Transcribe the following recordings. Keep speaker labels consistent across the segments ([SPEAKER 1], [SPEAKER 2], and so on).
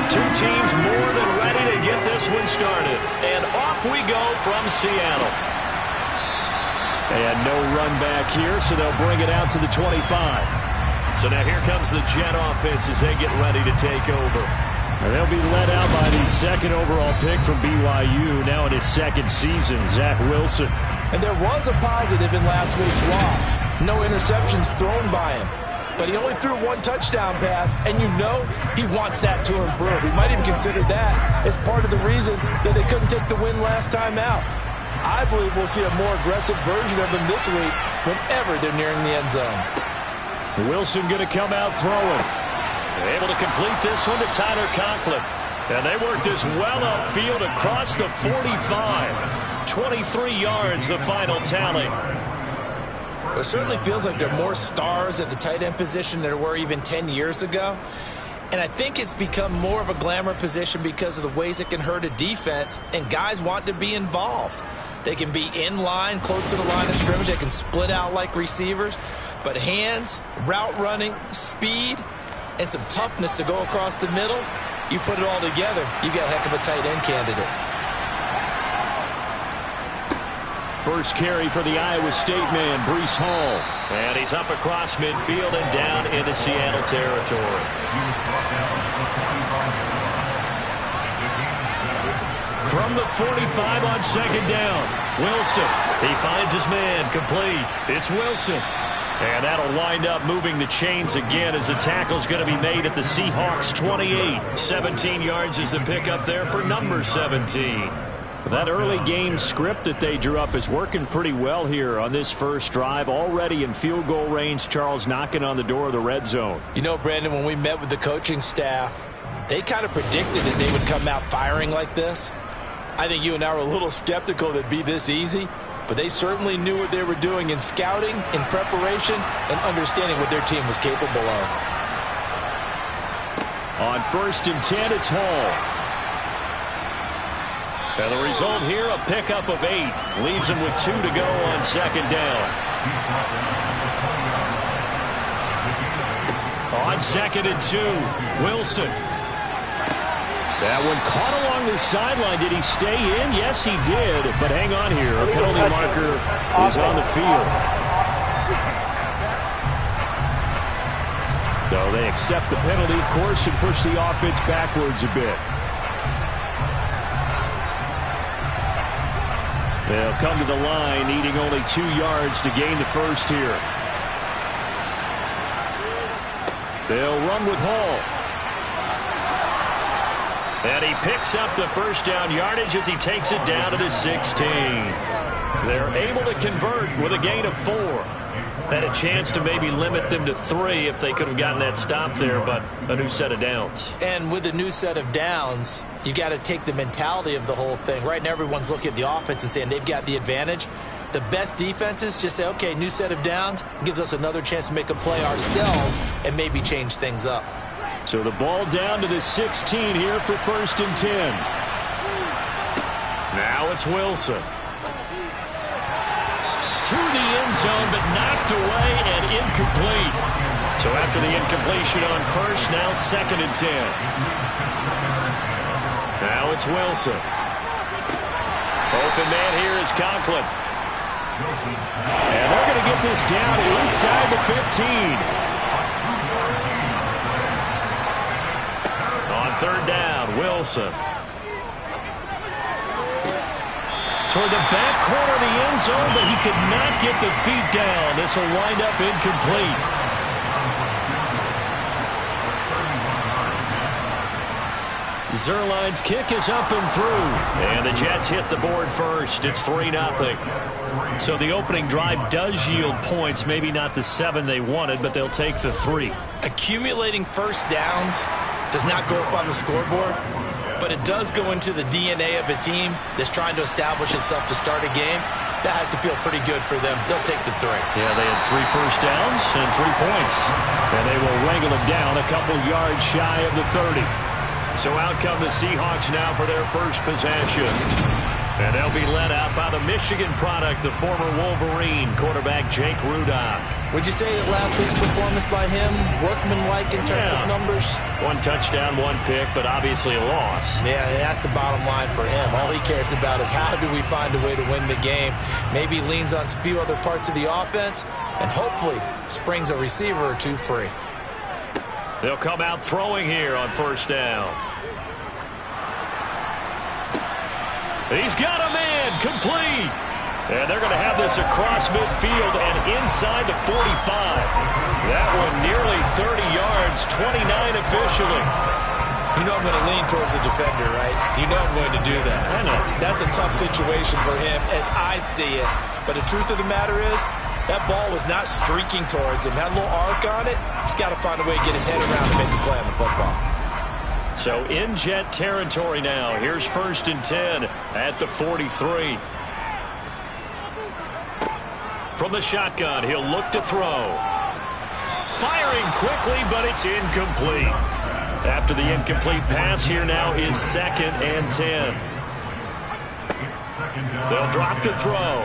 [SPEAKER 1] Two teams more than ready to get this one started. And off we go from Seattle. And no run back here, so they'll bring it out to the 25. So now here comes the Jet offense as they get ready to take over.
[SPEAKER 2] And they'll be led out by the second overall pick from BYU, now in his second season, Zach Wilson.
[SPEAKER 3] And there was a positive in last week's loss. No interceptions thrown by him. But he only threw one touchdown pass, and you know he wants that to improve. He might even consider that as part of the reason that they couldn't take the win last time out. I believe we'll see a more aggressive version of him this week whenever they're nearing the end zone.
[SPEAKER 2] Wilson going to come out throwing.
[SPEAKER 1] Able to complete this one to Tyler Conklin. And they work this well upfield across the 45. 23 yards, the final tally.
[SPEAKER 3] It certainly feels like there are more stars at the tight end position than there were even 10 years ago. And I think it's become more of a glamour position because of the ways it can hurt a defense, and guys want to be involved. They can be in line, close to the line of scrimmage. They can split out like receivers. But hands, route running, speed, and some toughness to go across the middle, you put it all together, you got a heck of a tight end candidate.
[SPEAKER 2] First carry for the Iowa State man, Breece Hall.
[SPEAKER 1] And he's up across midfield and down into Seattle territory. From the 45 on second down, Wilson. He finds his man, complete. It's Wilson. And that'll wind up moving the chains again as the tackle's going to be made at the Seahawks 28. 17 yards is the pickup there for number 17.
[SPEAKER 2] That early game script that they drew up is working pretty well here on this first drive. Already in field goal range, Charles, knocking on the door of the red zone.
[SPEAKER 3] You know, Brandon, when we met with the coaching staff, they kind of predicted that they would come out firing like this. I think you and I were a little skeptical that it'd be this easy, but they certainly knew what they were doing in scouting, in preparation, and understanding what their team was capable of.
[SPEAKER 2] On 1st and 10, it's Hall.
[SPEAKER 1] And the result here, a pickup of 8. Leaves him with 2 to go on second down. On 2nd and 2, Wilson.
[SPEAKER 2] That one caught along the sideline. Did he stay in? Yes, he did. But hang on here. A penalty marker is on the field. So they accept the penalty, of course, and push the offense backwards a bit. They'll come to the line, needing only 2 yards to gain the first here. They'll run with Hall. And he picks up the first down yardage as he takes it down to the 16. They're able to convert with a gain of 4. Had a chance to maybe limit them to 3 if they could have gotten that stop there, but a new set of downs.
[SPEAKER 3] And with a new set of downs, you got to take the mentality of the whole thing. Right now, everyone's looking at the offense and saying they've got the advantage. The best defenses just say, okay, new set of downs, gives us another chance to make a play ourselves and maybe change things up.
[SPEAKER 2] So the ball down to the 16 here for 1st and 10.
[SPEAKER 1] Now it's Wilson. To the end zone, but knocked away and incomplete. So after the incompletion on 1st, now 2nd and 10. Now it's Wilson. Open man here is Conklin.
[SPEAKER 2] And they're going to get this down inside the 15.
[SPEAKER 1] On 3rd down, Wilson. Toward the back corner of the end zone, but he could not get the feet down. This will wind up incomplete. Zerline's kick is up and through. And the Jets hit the board first. It's 3-0. So the opening drive does yield points. Maybe not the 7 they wanted, but they'll take the 3.
[SPEAKER 3] Accumulating first downs does not go up on the scoreboard, but it does go into the DNA of a team that's trying to establish itself to start a game. That has to feel pretty good for them. They'll take the 3.
[SPEAKER 1] Yeah, they had 3 first downs and 3 points.
[SPEAKER 2] And they will wrangle them down a couple yards shy of the 30.
[SPEAKER 1] So out come the Seahawks now for their first possession. And they'll be led out by the Michigan product, the former Wolverine, quarterback Jake Rudock.
[SPEAKER 3] Would you say that last week's performance by him, workmanlike in terms of numbers?
[SPEAKER 1] 1 touchdown, 1 pick, but obviously a loss.
[SPEAKER 3] Yeah, and that's the bottom line for him. All he cares about is how do we find a way to win the game. Maybe leans on a few other parts of the offense, and hopefully springs a receiver or two free.
[SPEAKER 1] They'll come out throwing here on first down. He's got a man, complete. And they're going to have this across midfield and inside the 45. That one nearly 30 yards, 29 officially.
[SPEAKER 3] You know I'm going to lean towards the defender, right? You know I'm going to do that.
[SPEAKER 1] I know.
[SPEAKER 3] That's a tough situation for him as I see it. But the truth of the matter is, that ball was not streaking towards him. Had a little arc on it. He's got to find a way to get his head around and make a play on the football.
[SPEAKER 1] So in Jet territory now. Here's 1st and 10 at the 43. From the shotgun, he'll look to throw. Firing quickly, but it's incomplete. After the incomplete pass, here now is 2nd and 10. They'll drop to throw.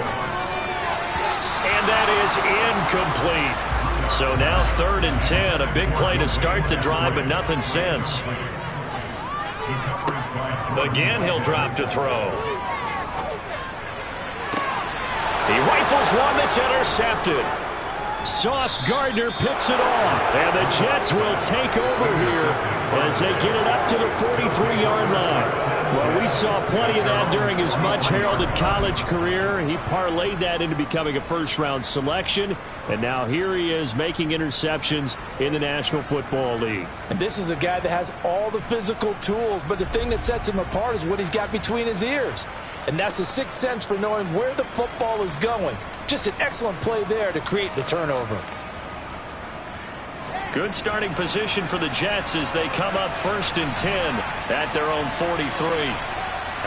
[SPEAKER 1] And that is incomplete. So now 3rd and 10. A big play to start the drive, but nothing since. Again, he'll drop to throw. He rifles one that's intercepted. Sauce Gardner picks it off. And the Jets will take over here as they get it up to the 43-yard line. Well, we saw plenty of that during his much-heralded college career. He parlayed that into becoming a first-round selection. And now here he is making interceptions in the National Football League.
[SPEAKER 3] And this is a guy that has all the physical tools, but the thing that sets him apart is what he's got between his ears. And that's the sixth sense for knowing where the football is going. Just an excellent play there to create the turnover.
[SPEAKER 1] Good starting position for the Jets as they come up 1st and 10 at their own 43.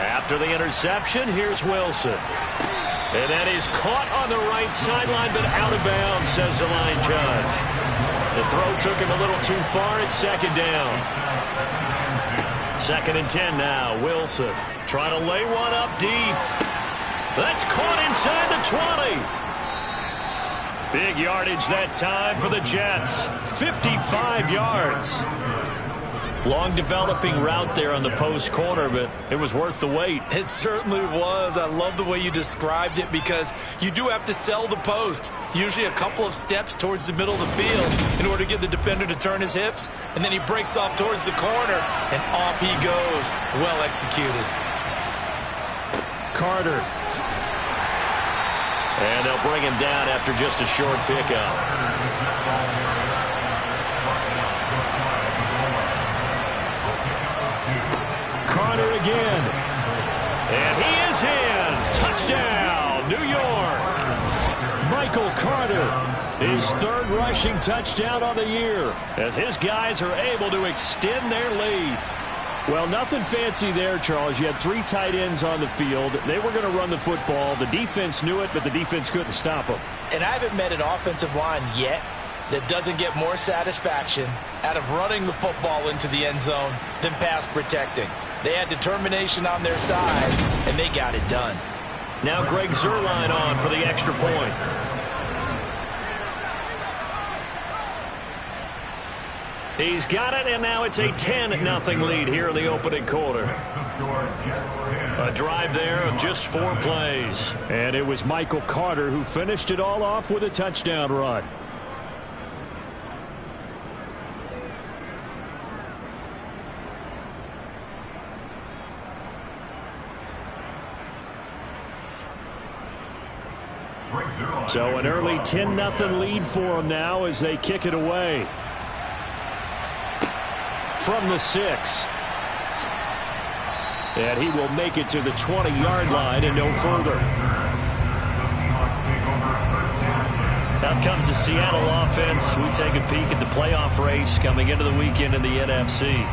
[SPEAKER 1] After the interception, here's Wilson. And that is caught on the right sideline, but out of bounds, says the line judge. The throw took him a little too far. It's 2nd down. 2nd and 10 now. Wilson trying to lay one up deep. That's caught inside the 20. Big yardage that time for the Jets. 55 yards. Long developing route there on the post corner, but it was worth the wait.
[SPEAKER 3] It certainly was. I love the way you described it because you do have to sell the post. Usually a couple of steps towards the middle of the field in order to get the defender to turn his hips. And then he breaks off towards the corner, and off he goes. Well executed.
[SPEAKER 1] Carter. And they'll bring him down after just a short pickup. Carter again. And he is in. Touchdown, New York. Michael Carter, his 3rd rushing touchdown on the year, as his guys are able to extend their lead. Well, nothing fancy there, Charles. You had 3 tight ends on the field. They were going to run the football. The defense knew it, but the defense couldn't stop them.
[SPEAKER 3] And I haven't met an offensive line yet that doesn't get more satisfaction out of running the football into the end zone than pass protecting. They had determination on their side, and they got it done.
[SPEAKER 1] Now Greg Zuerlein on for the extra point. He's got it, and now it's a 10-0 lead here in the opening quarter. A drive there of just 4 plays. And it was Michael Carter who finished it all off with a touchdown run. So an early 10-0 lead for them now as they kick it away. From the 6. And he will make it to the 20-yard line and no further. Out comes the Seattle offense. We take a peek at the playoff race coming into the weekend in the NFC.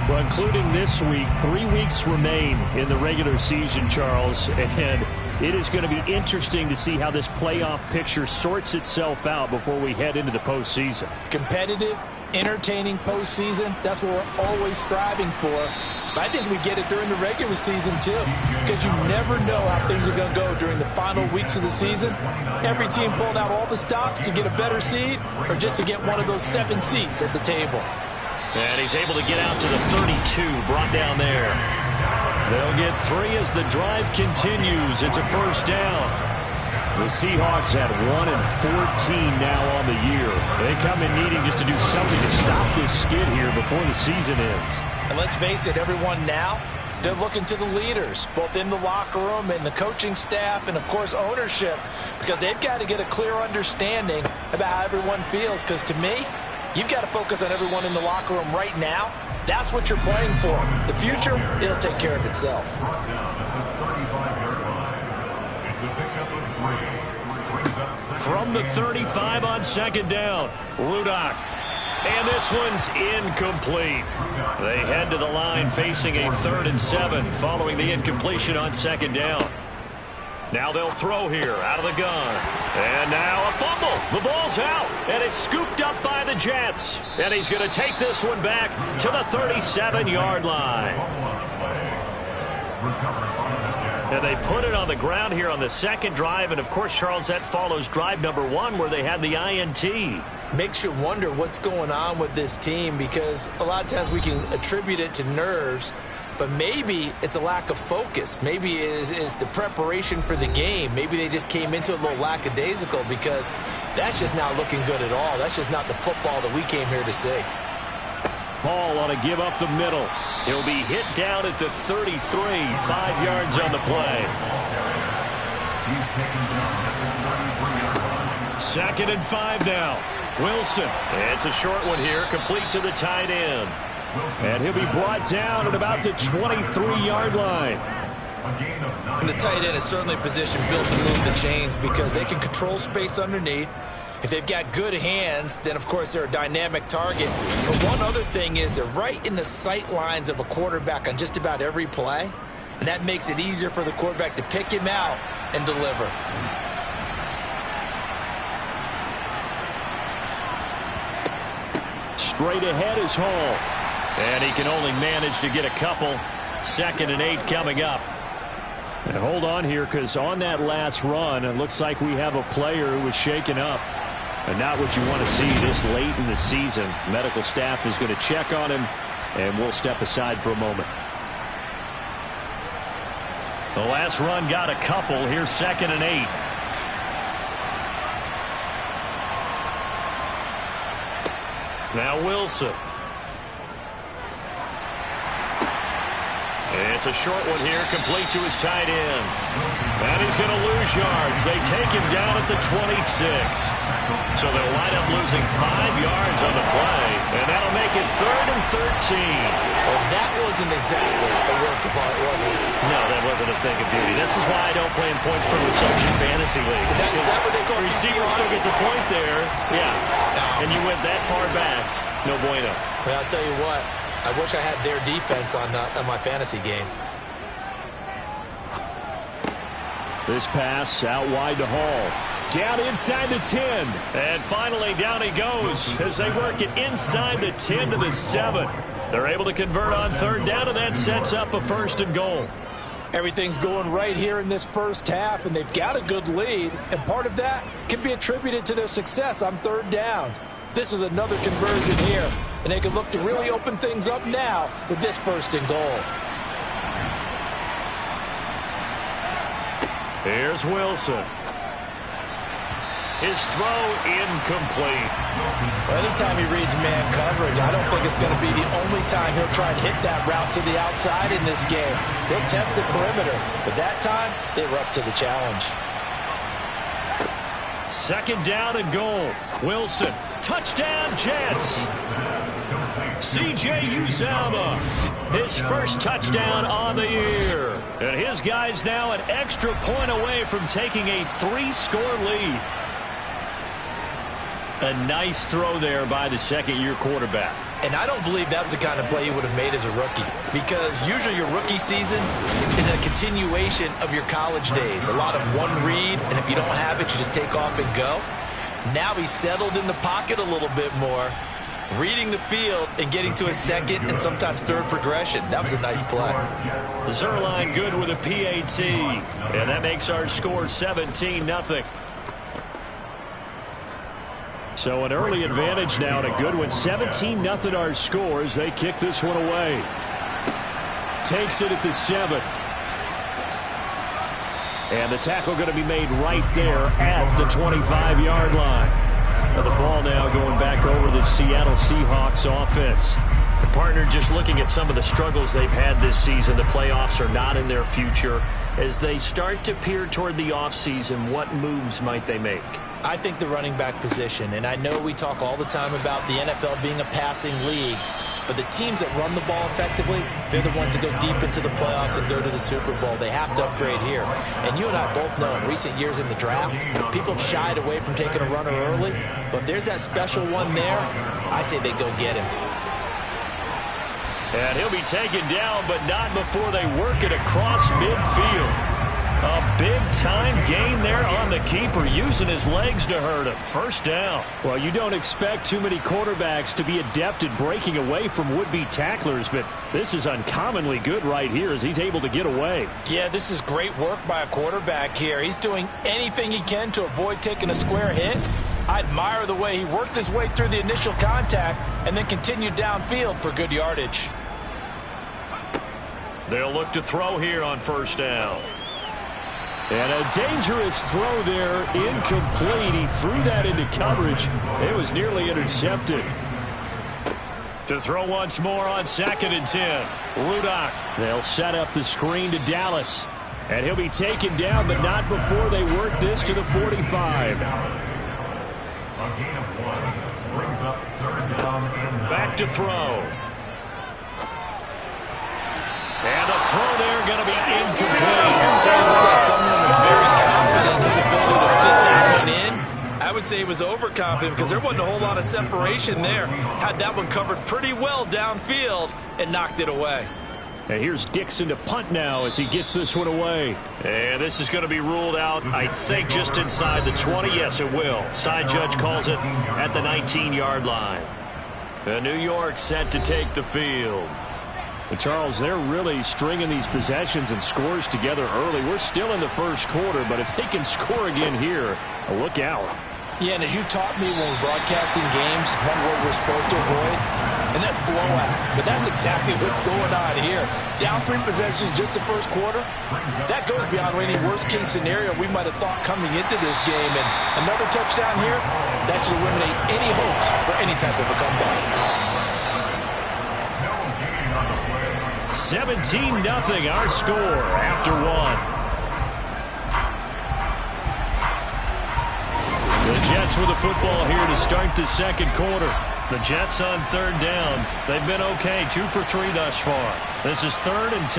[SPEAKER 1] Well, including this week, 3 weeks remain in the regular season, Charles. And it is going to be interesting to see how this playoff picture sorts itself out before we head into the postseason.
[SPEAKER 3] Competitive, entertaining postseason, that's what we're always striving for. But I think we get it during the regular season, too, because you never know how things are going to go during the final weeks of the season. Every team pulling out all the stops to get a better seed or just to get one of those 7 seats at the table.
[SPEAKER 1] And he's able to get out to the 32, brought down there. They'll get 3 as the drive continues. It's a first down. The Seahawks had 1 and 14 now on the year. They come in needing just to do something to stop this skid here before the season ends.
[SPEAKER 3] And let's face it, everyone now, they're looking to the leaders, both in the locker room and the coaching staff and, of course, ownership, because they've got to get a clear understanding about how everyone feels. Because to me, you've got to focus on everyone in the locker room right now. That's what you're playing for. The future, it'll take care of itself.
[SPEAKER 1] From the 35 on second down, Rudock. And this one's incomplete. They head to the line facing a 3rd and 7 following the incompletion on second down. Now they'll throw here out of the gun. And now a fumble. The ball's out, and it's scooped up by the Jets. And he's going to take this one back to the 37-yard line. And they put it on the ground here on the second drive. And, of course, Charles, that follows drive number 1 where they had the INT.
[SPEAKER 3] Makes you wonder what's going on with this team, because a lot of times we can attribute it to nerves, but maybe it's a lack of focus. Maybe it is the preparation for the game. Maybe they just came into it a little lackadaisical, because that's just not looking good at all. That's just not the football that we came here to see.
[SPEAKER 1] Paul on a give up the middle. He'll be hit down at the 33, 5 yards on the play. 2nd and 5 now. Wilson. It's a short one here, complete to the tight end. And he'll be brought down at about the 23-yard line.
[SPEAKER 3] And the tight end is certainly a position built to move the chains, because they can control space underneath. If they've got good hands, then, of course, they're a dynamic target. But one other thing is they're right in the sight lines of a quarterback on just about every play, and that makes it easier for the quarterback to pick him out and deliver.
[SPEAKER 1] Straight ahead is Hall. And he can only manage to get a couple. 2nd and 8 coming up. And hold on here, because on that last run, it looks like we have a player who was shaken up. And not what you want to see this late in the season. Medical staff is going to check on him, and we'll step aside for a moment. The last run got a couple. Here's 2nd and 8. Now Wilson. It's a short one here, complete to his tight end. And he's going to lose yards. They take him down at the 26. So they'll wind up losing 5 yards on the play, and that'll make it 3rd and 13.
[SPEAKER 3] Well, that wasn't exactly a work of art, was it?
[SPEAKER 1] No, that wasn't a thing of beauty. This is why I don't play in points per reception fantasy leagues.
[SPEAKER 3] Is that what they call it?
[SPEAKER 1] Receiver still gets a point there. Yeah. No. And you went that far back. No bueno.
[SPEAKER 3] Well, I'll tell you what. I wish I had their defense on my fantasy game.
[SPEAKER 1] This pass out wide to Hall. Down inside the 10. And finally down he goes as they work it inside the 10 to the 7. They're able to convert on 3rd down, and that sets up a 1st and goal.
[SPEAKER 3] Everything's going right here in this first half, and they've got a good lead. And part of that can be attributed to their success on 3rd downs. This is another conversion here, and they can look to really open things up now with this 1st and goal.
[SPEAKER 1] Here's Wilson. His throw incomplete.
[SPEAKER 3] Well, anytime he reads man coverage, I don't think it's going to be the only time he'll try and hit that route to the outside in this game. They'll test the perimeter, but that time they were up to the challenge.
[SPEAKER 1] 2nd down and goal. Wilson. Touchdown, Jets. C.J. Uzomah, his first touchdown on the year. And his guys now an extra point away from taking a 3-score lead. A nice throw there by the 2nd-year quarterback.
[SPEAKER 3] And I don't believe that was the kind of play he would have made as a rookie, because usually your rookie season is a continuation of your college days. A lot of one read, and if you don't have it, you just take off and go. Now he's settled in the pocket a little bit more, reading the field and getting to a second and sometimes third progression. That was a nice play.
[SPEAKER 1] Zerline good with a PAT. And that makes our score 17-0.
[SPEAKER 2] So an early advantage now and a good one. 17-0 our score as they kick this one away. Takes it at the 7. And the tackle going to be made right there at the 25-yard line. Now the ball now going back over the Seattle Seahawks offense.
[SPEAKER 1] The partner, just looking at some of the struggles they've had this season, the playoffs are not in their future. As they start to peer toward the offseason, what moves might they make?
[SPEAKER 3] I think the running back position, and I know we talk all the time about the NFL being a passing league, but the teams that run the ball effectively, they're the ones that go deep into the playoffs and go to the Super Bowl. They have to upgrade here. And you and I both know in recent years in the draft, people have shied away from taking a runner early, but if there's that special one there, I say they go get him.
[SPEAKER 1] And he'll be taken down, but not before they work it across midfield. A big-time gain there on the keeper, using his legs to hurt him. First down.
[SPEAKER 2] Well, you don't expect too many quarterbacks to be adept at breaking away from would-be tacklers, but this is uncommonly good right here as he's able to get away.
[SPEAKER 3] Yeah, this is great work by a quarterback here. He's doing anything he can to avoid taking a square hit. I admire the way he worked his way through the initial contact and then continued downfield for good yardage.
[SPEAKER 1] They'll look to throw here on first down.
[SPEAKER 2] And a dangerous throw there, incomplete. He threw that into coverage. It was nearly intercepted.
[SPEAKER 1] To throw once more on 2nd and 10. Rudock.
[SPEAKER 2] They'll set up the screen to Dallas. And he'll be taken down, but not before they work this to the 45.
[SPEAKER 1] Back to throw. And the throw there going to be incomplete.
[SPEAKER 3] Sounds like someone was very confident in his ability to fit that one in. I would say he was overconfident because there wasn't a whole lot of separation there. Had that one covered pretty well downfield and knocked it away.
[SPEAKER 2] And here's Dixon to punt now as he gets this one away.
[SPEAKER 1] And this is going to be ruled out, I think, just inside the 20. Yes, it will. Side judge calls it at the 19-yard line. And New York set to take the field.
[SPEAKER 2] But Charles, they're really stringing these possessions and scores together early. We're still in the first quarter, but if they can score again here, look out.
[SPEAKER 3] Yeah, and as you taught me when we're broadcasting games, one word we're supposed to avoid, and that's blowout. But that's exactly what's going on here. Down 3 possessions just the first quarter. That goes beyond any worst-case scenario we might have thought coming into this game. And another touchdown here, that should eliminate any hopes for any type of a comeback.
[SPEAKER 1] 17-0 our score after 1. The Jets with the football here to start the second quarter. The Jets on 3rd down. They've been okay, 2 for 3 thus far. This is 3rd and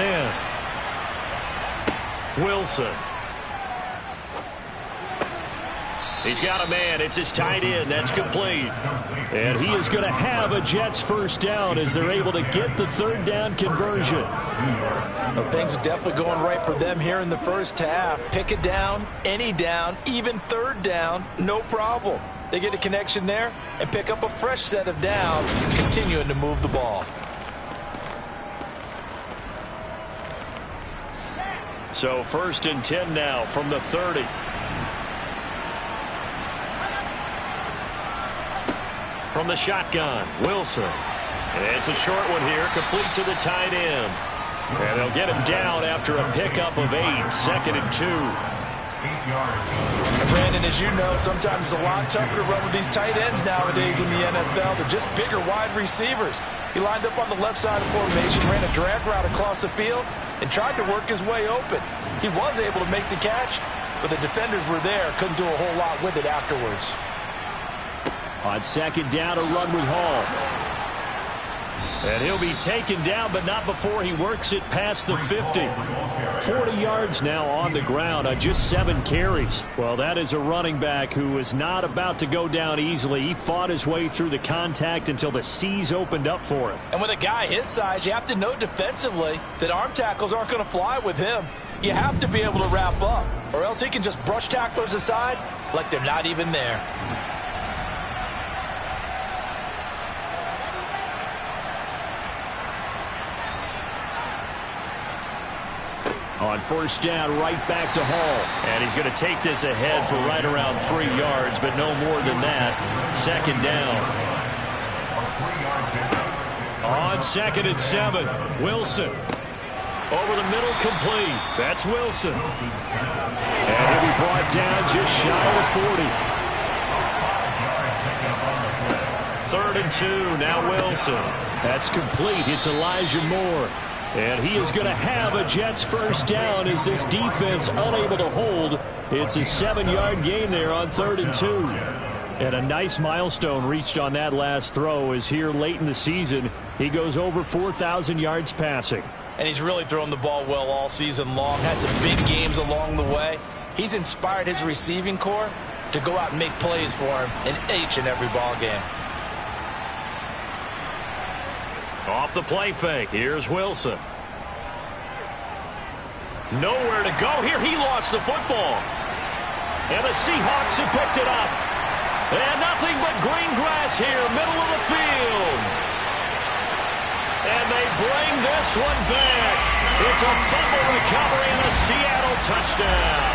[SPEAKER 1] 10. Wilson. He's got a man. It's his tight end. That's complete.
[SPEAKER 2] And he is going to have a Jets first down as they're able to get the 3rd down conversion.
[SPEAKER 3] Well, things are definitely going right for them here in the first half. Pick it down, any down, even 3rd down, no problem. They get a connection there and pick up a fresh set of downs, continuing to move the ball.
[SPEAKER 1] So 1st and 10 now from the 30. From the shotgun, Wilson. And it's a short one here, complete to the tight end. And they'll get him down after a pickup of 8, 2nd and 2.
[SPEAKER 3] Brandon, as you know, sometimes it's a lot tougher to run with these tight ends nowadays in the NFL. They're just bigger wide receivers. He lined up on the left side of formation, ran a drag route across the field, and tried to work his way open. He was able to make the catch, but the defenders were there, couldn't do a whole lot with it afterwards.
[SPEAKER 2] On 2nd down, a run with Hall.
[SPEAKER 1] And he'll be taken down, but not before he works it past the 50.
[SPEAKER 2] 40 yards now on the ground on just 7 carries. Well, that is a running back who is not about to go down easily. He fought his way through the contact until the seas opened up for him.
[SPEAKER 3] And with a guy his size, you have to know defensively that arm tackles aren't going to fly with him. You have to be able to wrap up, or else he can just brush tacklers aside like they're not even there.
[SPEAKER 2] On first down, right back to Hall.
[SPEAKER 1] And he's going to take this ahead for right around 3 yards, but no more than that. Second down. On 2nd and 7, Wilson. Over the middle, complete. That's Wilson.
[SPEAKER 2] And he'll be brought down just shy of the 40.
[SPEAKER 1] 3rd and 2, now Wilson.
[SPEAKER 2] That's complete. It's Elijah Moore. And he is going to have a Jets first down as this defense unable to hold. It's a 7-yard gain there on 3rd and 2. And a nice milestone reached on that last throw as here late in the season, he goes over 4,000 yards passing.
[SPEAKER 3] And he's really thrown the ball well all season long. Had some big games along the way. He's inspired his receiving corps to go out and make plays for him in each and every ball game.
[SPEAKER 1] Off the play fake. Here's Wilson. Nowhere to go here. He lost the football. And the Seahawks have picked it up. And nothing but green grass here, middle of the field. And they bring this one back. It's a fumble recovery and a Seattle touchdown.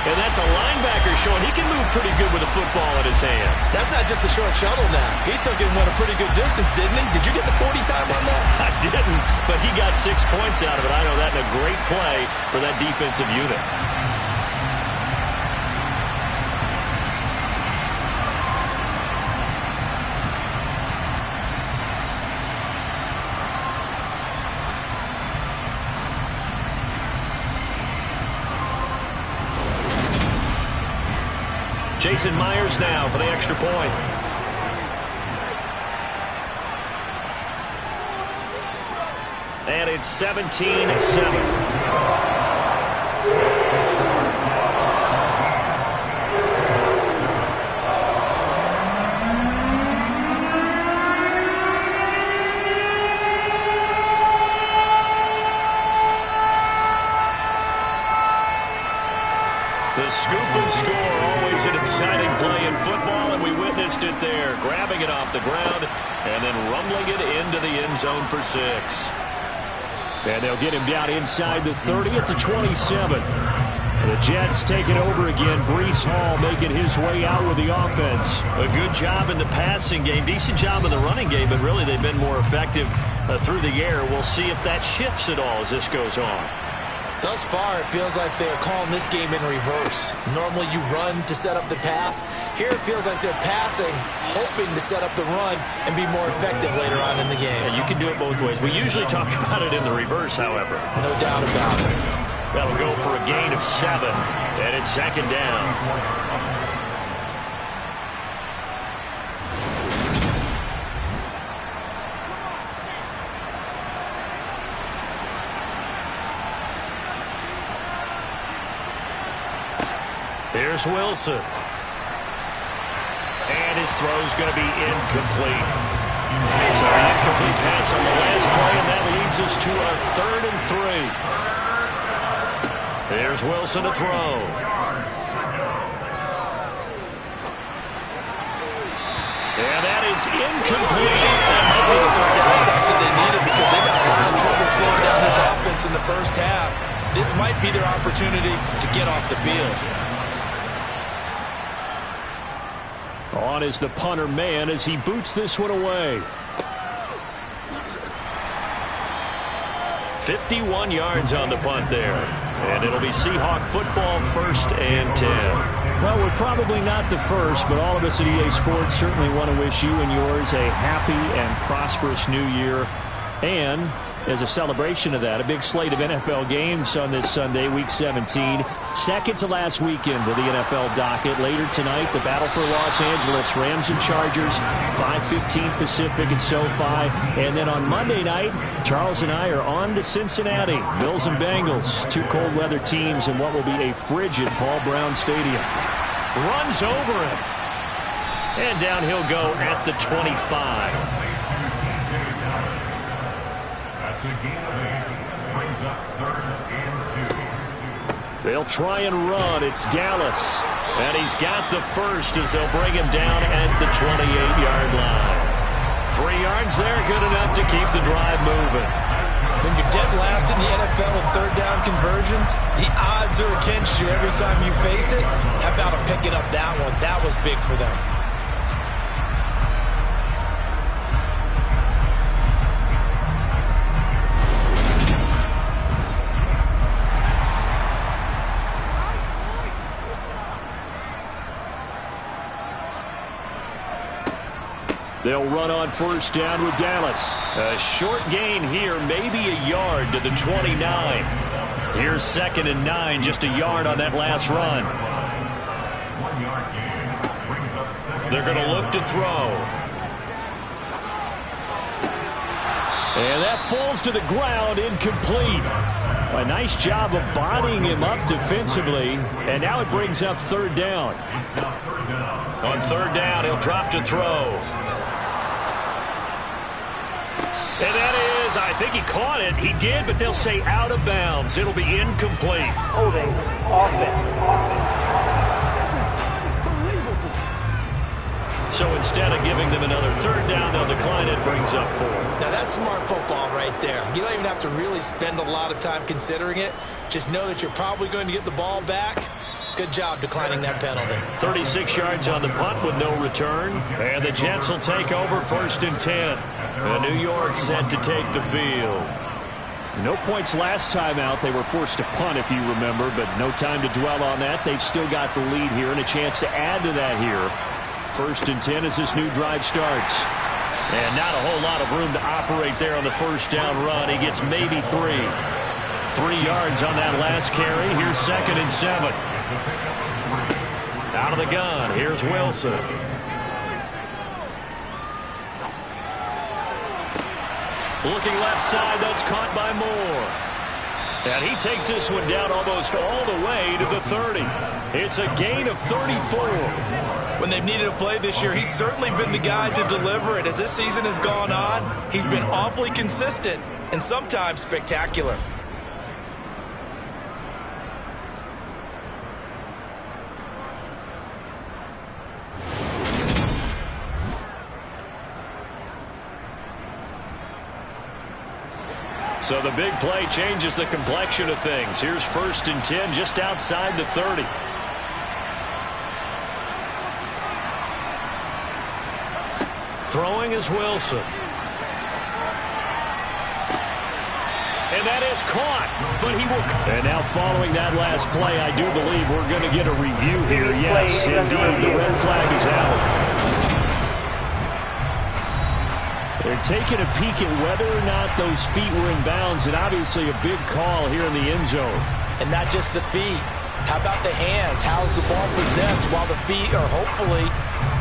[SPEAKER 1] And that's a linebacker showing he can move pretty good with a football in his hand.
[SPEAKER 3] That's not just a short shuttle now. He took it and went a pretty good distance, didn't he? Did you get the 40 time on that?
[SPEAKER 1] I didn't, but he got 6 points out of it. I know that in a great play for that defensive unit. Jason Myers now for the extra point. And it's 17-7. The scoop and score, always an exciting play in football, and we witnessed it there, grabbing it off the ground and then rumbling it into the end zone for 6.
[SPEAKER 2] And they'll get him down inside the 30 at the 27. The Jets take it over again. Breece Hall making his way out with the offense.
[SPEAKER 1] A good job in the passing game, decent job in the running game, but really they've been more effective through the air. We'll see if that shifts at all as this goes on.
[SPEAKER 3] Thus far, it feels like they're calling this game in reverse. Normally you run to set up the pass. Here it feels like they're passing, hoping to set up the run and be more effective later on in the game.
[SPEAKER 1] Yeah, you can do it both ways. We usually talk about it in the reverse, however.
[SPEAKER 3] No doubt about it.
[SPEAKER 1] That'll go for a gain of 7, and it's 2nd down. Here's Wilson. And his throw's going to be incomplete. So an incomplete pass on the last play, and that leads us to our 3rd and 3. Here's Wilson to throw. And that is incomplete.
[SPEAKER 3] That might be the 3rd down stop that they needed because they got a lot of trouble slowing down this offense in the first half. This might be their opportunity to get off the field.
[SPEAKER 2] On is the punter man as he boots this one away.
[SPEAKER 1] 51 yards on the punt there. And it'll be Seahawk football, 1st and 10.
[SPEAKER 2] Well, we're probably not the first, but all of us at EA Sports certainly want to wish you and yours a happy and prosperous new year. And as a celebration of that, a big slate of NFL games on this Sunday, Week 17. Second to last weekend of the NFL docket. Later tonight, the battle for Los Angeles, Rams and Chargers, 5:15 Pacific at SoFi. And then on Monday night, Charles and I are on to Cincinnati. Bills and Bengals, 2 cold weather teams in what will be a frigid Paul Brown Stadium.
[SPEAKER 1] Runs over him. And down he'll go at the 25.
[SPEAKER 2] They'll try and run. It's Dallas.
[SPEAKER 1] And he's got the first as they'll bring him down at the 28-yard line. 3 yards there, good enough to keep the drive moving.
[SPEAKER 3] When you're dead last in the NFL in third down conversions, the odds are against you every time you face it. How about them picking up that one? That was big for them.
[SPEAKER 1] They'll run on first down with Dallas.
[SPEAKER 2] A short gain here, maybe a yard to the 29. Here's 2nd and 9, just a yard on that last run. They're going to look to throw.
[SPEAKER 1] And that falls to the ground, incomplete. A nice job of bodying him up defensively, and now it brings up 3rd down.
[SPEAKER 2] On 3rd down, he'll drop to throw. And that is, I think he caught it. He did, but they'll say out of bounds. It'll be incomplete.
[SPEAKER 4] Holding, offense.
[SPEAKER 2] So instead of giving them another 3rd down, they'll decline it. Brings up 4.
[SPEAKER 3] Now that's smart football right there. You don't even have to really spend a lot of time considering it. Just know that you're probably going to get the ball back. Good job declining that penalty.
[SPEAKER 2] 36 yards on the punt with no return. And the Jets will take over 1st and 10. And New York set to take the field.
[SPEAKER 1] No points last time out. They were forced to punt, if you remember, but no time to dwell on that. They've still got the lead here and a chance to add to that here. 1st and 10 as this new drive starts.
[SPEAKER 2] And not a whole lot of room to operate there on the 1st down run. He gets maybe 3. 3 yards on that last carry. Here's 2nd and 7. Out of the gun, here's Wilson. Looking left side, that's caught by Moore. And he takes this one down almost all the way to the 30. It's a gain of 34.
[SPEAKER 3] When they've needed a play this year, he's certainly been the guy to deliver it. As this season has gone on, he's been awfully consistent and sometimes spectacular.
[SPEAKER 2] So the big play changes the complexion of things. Here's 1st and 10 just outside the 30. Throwing is Wilson. And that is caught, but he will.
[SPEAKER 1] And now following that last play, I do believe we're going to get a review here. Yes, indeed, the red flag is out. They're taking a peek at whether or not those feet were in bounds, and obviously a big call here in the end zone.
[SPEAKER 3] And not just the feet. How about the hands? How's the ball possessed while the feet are hopefully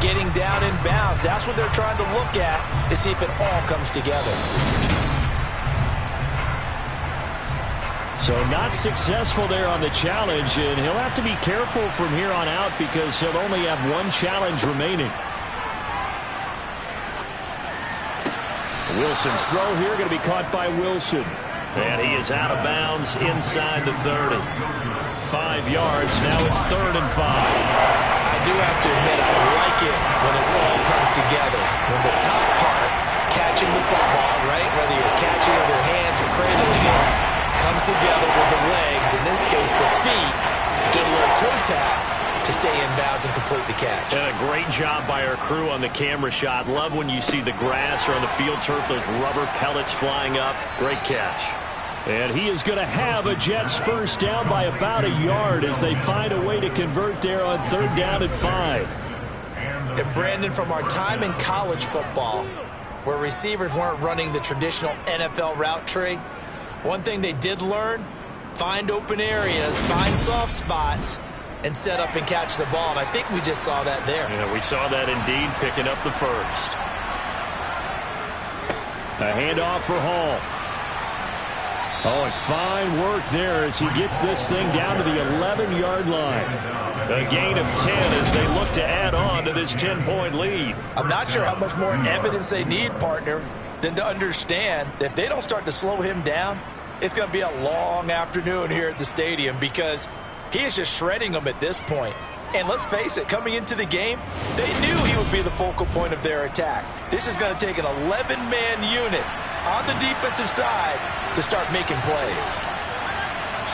[SPEAKER 3] getting down in bounds? That's what they're trying to look at to see if it all comes together.
[SPEAKER 1] So not successful there on the challenge, and he'll have to be careful from here on out because he'll only have one challenge remaining. Wilson's throw here going to be caught by Wilson.
[SPEAKER 2] And he is out of bounds inside the 30. 5 yards. Now it's 3rd and 5.
[SPEAKER 3] I do have to admit, I like it when it all comes together. When the top part, catching the football, right? Whether you're catching it with your hands or cradling it, comes together with the legs. In this case, the feet. Did a little toe tap to stay in bounds and complete the catch.
[SPEAKER 2] And a great job by our crew on the camera shot. Love when you see the grass or on the field turf, those rubber pellets flying up. Great catch.
[SPEAKER 1] And he is going to have a Jets 1st down by about a yard as they find a way to convert there on 3rd down and 5.
[SPEAKER 3] And Brandon, from our time in college football, where receivers weren't running the traditional NFL route tree, one thing they did learn, find open areas, find soft spots, and set up and catch the ball. And I think we just saw that there.
[SPEAKER 2] Yeah, we saw that indeed, picking up the 1st.
[SPEAKER 1] A handoff for Hall. Oh, and fine work there as he gets this thing down to the 11-yard line.
[SPEAKER 2] A gain of 10 as they look to add on to this 10-point lead.
[SPEAKER 3] I'm not sure how much more evidence they need, partner, than to understand that if they don't start to slow him down, it's going to be a long afternoon here at the stadium because he is just shredding them at this point. And let's face it, coming into the game, they knew he would be the focal point of their attack. This is going to take an 11-man unit on the defensive side to start making plays.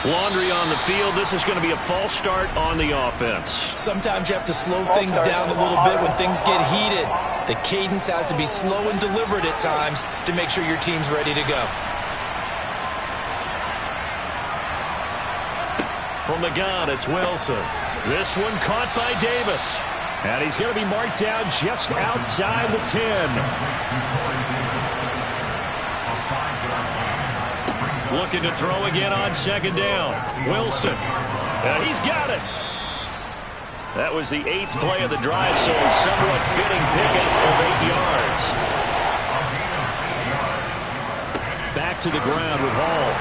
[SPEAKER 1] Laundry on the field. This is going to be a false start on the offense.
[SPEAKER 3] Sometimes you have to slow things down a little bit when things get heated. The cadence has to be slow and deliberate at times to make sure your team's ready to go.
[SPEAKER 1] From the gun, it's Wilson. This one caught by Davis. And he's going to be marked down just outside the 10. Looking to throw again on second down. Wilson. And he's got it. That was the 8th play of the drive, so a somewhat fitting pickup of 8 yards. Back to the ground with Hall.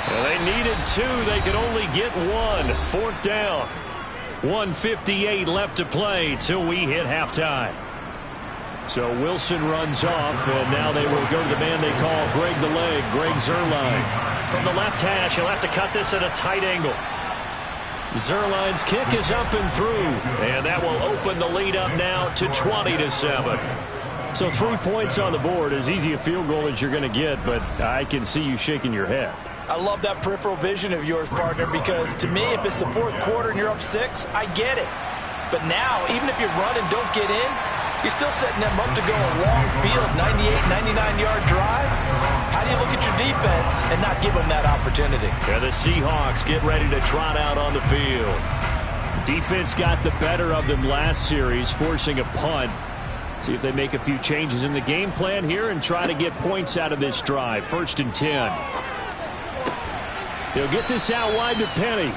[SPEAKER 1] Well, they needed 2. They could only get 1. 4th down. 1:58 left to play till we hit halftime. So Wilson runs off, and now they will go to the man they call Greg the Leg, Greg Zuerlein. From the left hash, he'll have to cut this at a tight angle. Zuerlein's kick is up and through, and that will open the lead up now to 20-7. So 3 points on the board, as easy a field goal as you're going to get, but I can see you shaking your head.
[SPEAKER 3] I love that peripheral vision of yours, partner, because to me, if it's the 4th quarter and you're up 6, I get it. But now, even if you run and don't get in, you're still setting them up to go a long field, 98, 99-yard drive. How do you look at your defense and not give them that opportunity?
[SPEAKER 1] And the Seahawks get ready to trot out on the field. Defense got the better of them last series, forcing a punt. See if they make a few changes in the game plan here and try to get points out of this drive. 1st and 10. They'll get this out wide to Penny.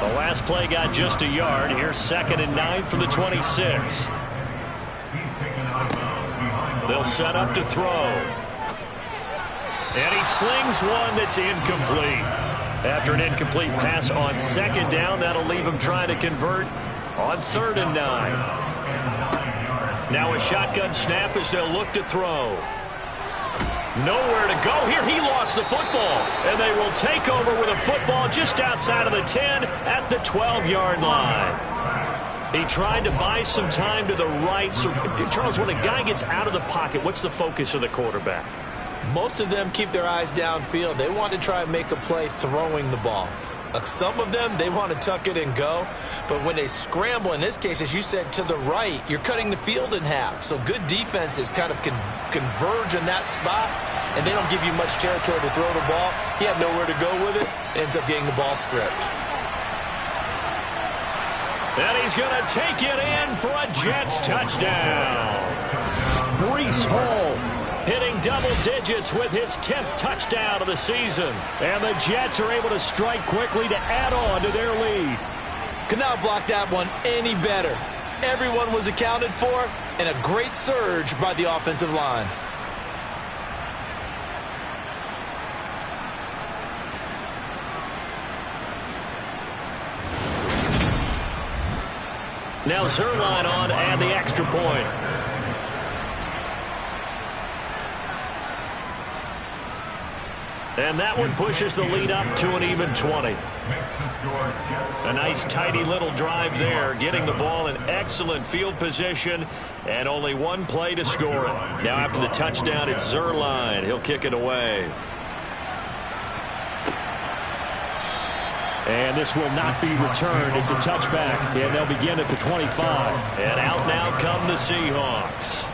[SPEAKER 1] The last play got just a yard. Here's 2nd and 9 from the 26. They'll set up to throw. And he slings one that's incomplete. After an incomplete pass on 2nd down, that'll leave him trying to convert on 3rd and 9. Now a shotgun snap as they'll look to throw. Nowhere to go here. He lost the football. And they will take over with a football just outside of the 10 at the 12-yard line. He tried to buy some time to the right. So, Charles, when a guy gets out of the pocket, what's the focus of the quarterback?
[SPEAKER 3] Most of them keep their eyes downfield. They want to try and make a play throwing the ball. Some of them, they want to tuck it and go. But when they scramble, in this case, as you said, to the right, you're cutting the field in half. So good defenses kind of converge in that spot, and they don't give you much territory to throw the ball. He had nowhere to go with it. Ends up getting the ball stripped.
[SPEAKER 1] And he's going to take it in for a Jets touchdown. Breece Hall hitting double digits with his 10th touchdown of the season. And the Jets are able to strike quickly to add on to their lead.
[SPEAKER 3] Could not block that one any better. Everyone was accounted for, and a great surge by the offensive line.
[SPEAKER 1] Now Zuerlein on and the extra point. And that one pushes the lead up to an even 20. A nice tidy little drive there, getting the ball in excellent field position, and only 1 play to score it. Now after the touchdown, it's Zuerlein. He'll kick it away. And this will not be returned. It's a touchback, and they'll begin at the 25. And out now come the Seahawks.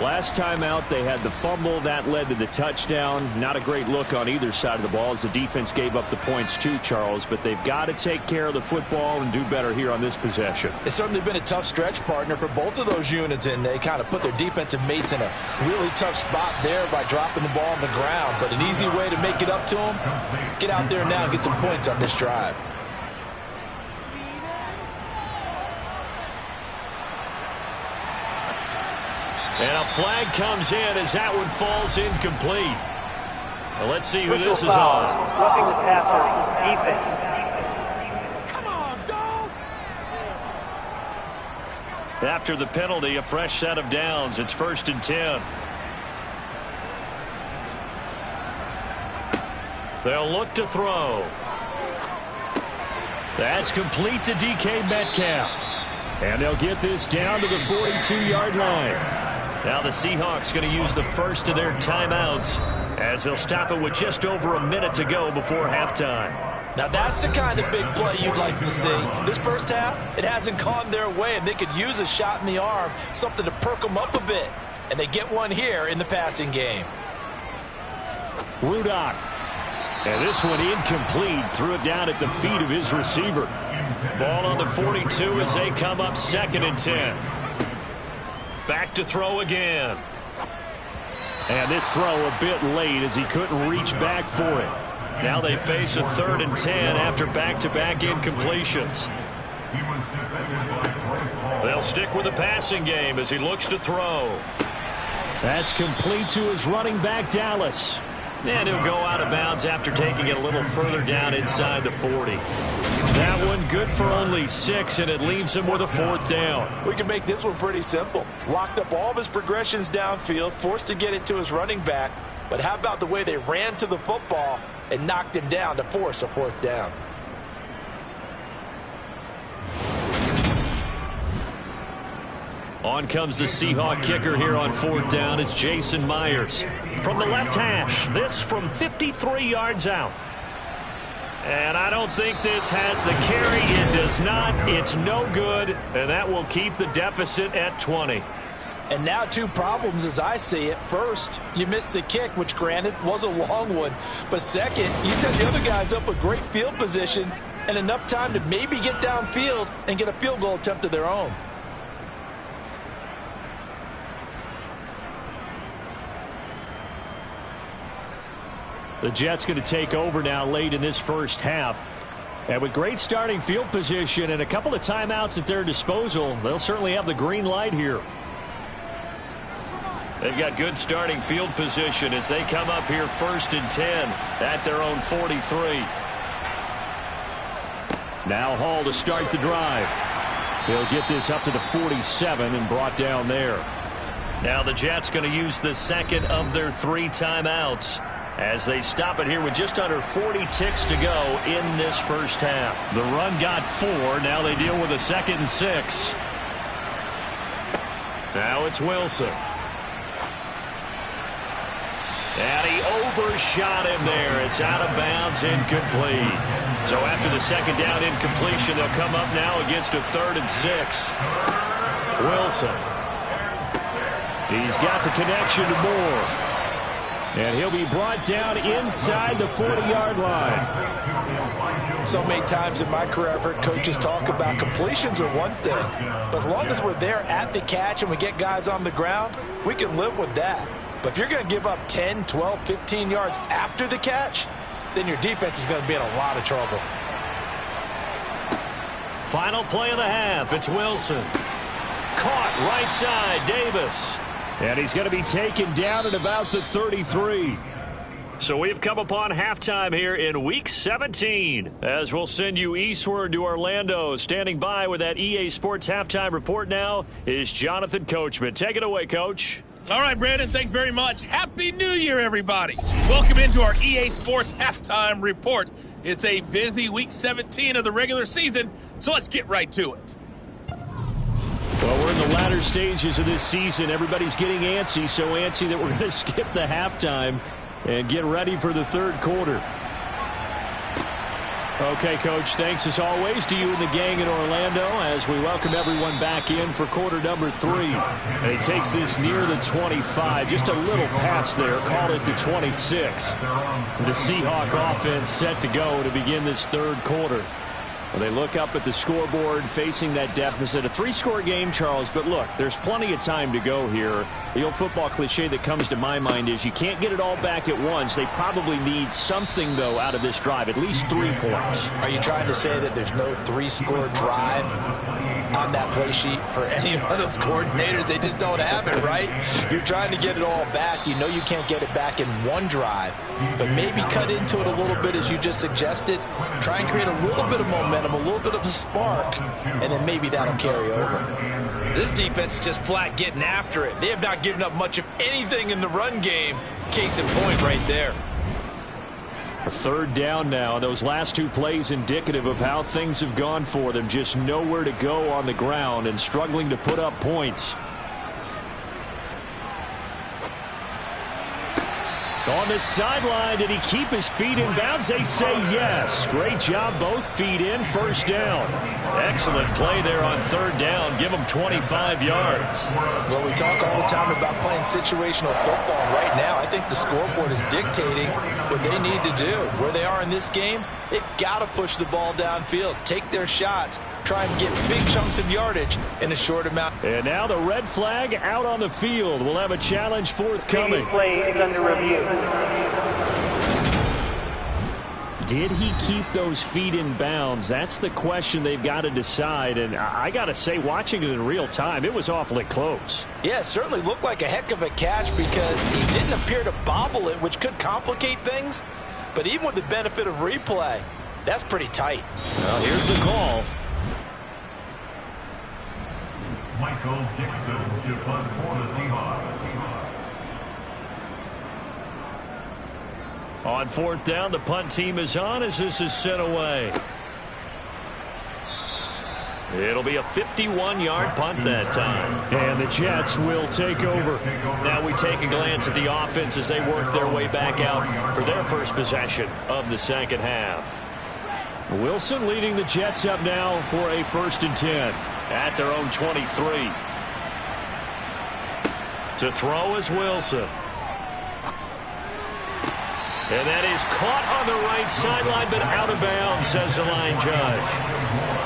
[SPEAKER 1] Last time out, they had the fumble. That led to the touchdown. Not a great look on either side of the ball as the defense gave up the points too, Charles. But they've got to take care of the football and do better here on this possession.
[SPEAKER 3] It's certainly been a tough stretch, partner, for both of those units, and they kind of put their defensive mates in a really tough spot there by dropping the ball on the ground. But an easy way to make it up to them, get out there now and get some points on this drive.
[SPEAKER 1] And a flag comes in as that one falls incomplete. Well, let's see who this is on.
[SPEAKER 4] Roughing the passer, defense.
[SPEAKER 3] Come on, dog!
[SPEAKER 1] After the penalty, a fresh set of downs. It's 1st and 10. They'll look to throw. That's complete to DK Metcalf. And they'll get this down to the 42-yard line. Now the Seahawks going to use the first of their timeouts as they'll stop it with just over a minute to go before halftime.
[SPEAKER 3] Now that's the kind of big play you'd like to see. This first half, it hasn't gone their way, and they could use a shot in the arm, something to perk them up a bit. And they get one here in the passing game.
[SPEAKER 2] Rudock. And this one incomplete. Threw it down at the feet of his receiver.
[SPEAKER 1] Ball on the 42 as they come up 2nd and 10. Back to throw again.
[SPEAKER 2] And this throw a bit late as he couldn't reach back for it.
[SPEAKER 1] Now they face a 3rd and 10 after back-to-back incompletions. They'll stick with the passing game as he looks to throw.
[SPEAKER 2] That's complete to his running back, Dallas.
[SPEAKER 1] And he'll go out of bounds after taking it a little further down inside the 40. That one good for only 6, and it leaves him with a 4th down.
[SPEAKER 3] We can make this one pretty simple. Locked up all of his progressions downfield, forced to get it to his running back. But how about the way they ran to the football and knocked him down to force a 4th down?
[SPEAKER 1] On comes the Seahawk kicker here on 4th down. It's Jason Myers. From the left hash, this from 53 yards out. And I don't think this has the carry. It does not. It's no good. And that will keep the deficit at 20.
[SPEAKER 3] And now 2 problems as I see it. First, you missed the kick, which granted was a long one. But second, you set the other guys up with great field position and enough time to maybe get downfield and get a field goal attempt of their own.
[SPEAKER 2] The Jets going to take over now late in this first half. And with great starting field position and a couple of timeouts at their disposal, they'll certainly have the green light here.
[SPEAKER 1] They've got good starting field position as they come up here 1st and 10 at their own 43.
[SPEAKER 2] Now Hall to start the drive. He'll get this up to the 47 and brought down there.
[SPEAKER 1] Now the Jets going to use the 2nd of their 3 timeouts as they stop it here with just under 40 ticks to go in this first half. The run got 4. Now they deal with a 2nd and 6. Now it's Wilson. And he overshot him there. It's out of bounds, incomplete. So after the 2nd down incompletion, they'll come up now against a 3rd and 6. Wilson.
[SPEAKER 2] He's got the connection to Moore. And he'll be brought down inside the 40-yard line.
[SPEAKER 3] So many times in my career, I've heard coaches talk about completions are one thing. But as long as we're there at the catch and we get guys on the ground, we can live with that. But if you're going to give up 10, 12, 15 yards after the catch, then your defense is going to be in a lot of trouble.
[SPEAKER 1] Final play of the half. It's Wilson. Caught right side, Davis.
[SPEAKER 2] And he's going to be taken down at about the 33.
[SPEAKER 1] So we've come upon halftime here in Week 17 as we'll send you eastward to Orlando. Standing by with that EA Sports halftime report now is Jonathan Coachman. Take it away, Coach.
[SPEAKER 5] All right, Brandon, thanks very much. Happy New Year, everybody. Welcome into our EA Sports halftime report. It's a busy Week 17 of the regular season, so let's get right to it.
[SPEAKER 2] Well, we're in the latter stages of this season. Everybody's getting antsy, so antsy that we're going to skip the halftime and get ready for the 3rd quarter. Okay, Coach, thanks as always to you and the gang in Orlando as we welcome everyone back in for quarter number 3. And he takes this near the 25, just a little past there, call it the 26. The Seahawk offense set to go to begin this 3rd quarter. Well, they look up at the scoreboard facing that deficit. A 3-score game, Charles, but look, there's plenty of time to go here. The old football cliche that comes to my mind is you can't get it all back at once. They probably need something, though, out of this drive, at least 3 points.
[SPEAKER 3] Are you trying to say that there's no 3-score drive on that play sheet for any of those coordinators? They just don't have it, right? You're trying to get it all back. You know you can't get it back in one drive, but maybe cut into it a little bit as you just suggested. Try and create a little bit of momentum, a little bit of a spark, and then maybe that'll carry over. This defense is just flat getting after it. They have not given up much of anything in the run game. Case in point right there.
[SPEAKER 2] A 3rd down now. Those last 2 plays indicative of how things have gone for them. Just nowhere to go on the ground and struggling to put up points. On the sideline, did he keep his feet in bounds? They say yes. Great job, both feet in, first down. Excellent play there on third down. Give them 25 yards.
[SPEAKER 3] Well, we talk all the time about playing situational football. Right now, I think the scoreboard is dictating what they need to do. Where they are in this game, they've got to push the ball downfield, take their shots, try and get big chunks of yardage in a short amount.
[SPEAKER 2] And now the red flag out on the field. We'll have a challenge forthcoming.
[SPEAKER 4] Play is under review.
[SPEAKER 2] Did he keep those feet in bounds? That's the question they've got to decide. And I got to say, watching it in real time, it was awfully close.
[SPEAKER 3] Yeah, it certainly looked like a heck of a catch because he didn't appear to bobble it, which could complicate things. But even with the benefit of replay, that's pretty tight.
[SPEAKER 2] Well, here's the call.
[SPEAKER 6] Michael Dixon to punt for the Seahawks.
[SPEAKER 1] On fourth down, the punt team is on as this is sent away. It'll be a 51-yard punt that time.
[SPEAKER 2] And the Jets will take over.
[SPEAKER 1] Now we take a glance at the offense as they work their way back out for their first possession of the second half.
[SPEAKER 2] Wilson leading the Jets up now for a 1st and 10.
[SPEAKER 1] At their own 23. To throw is Wilson. And that is caught on the right sideline, but out of bounds, says the line judge.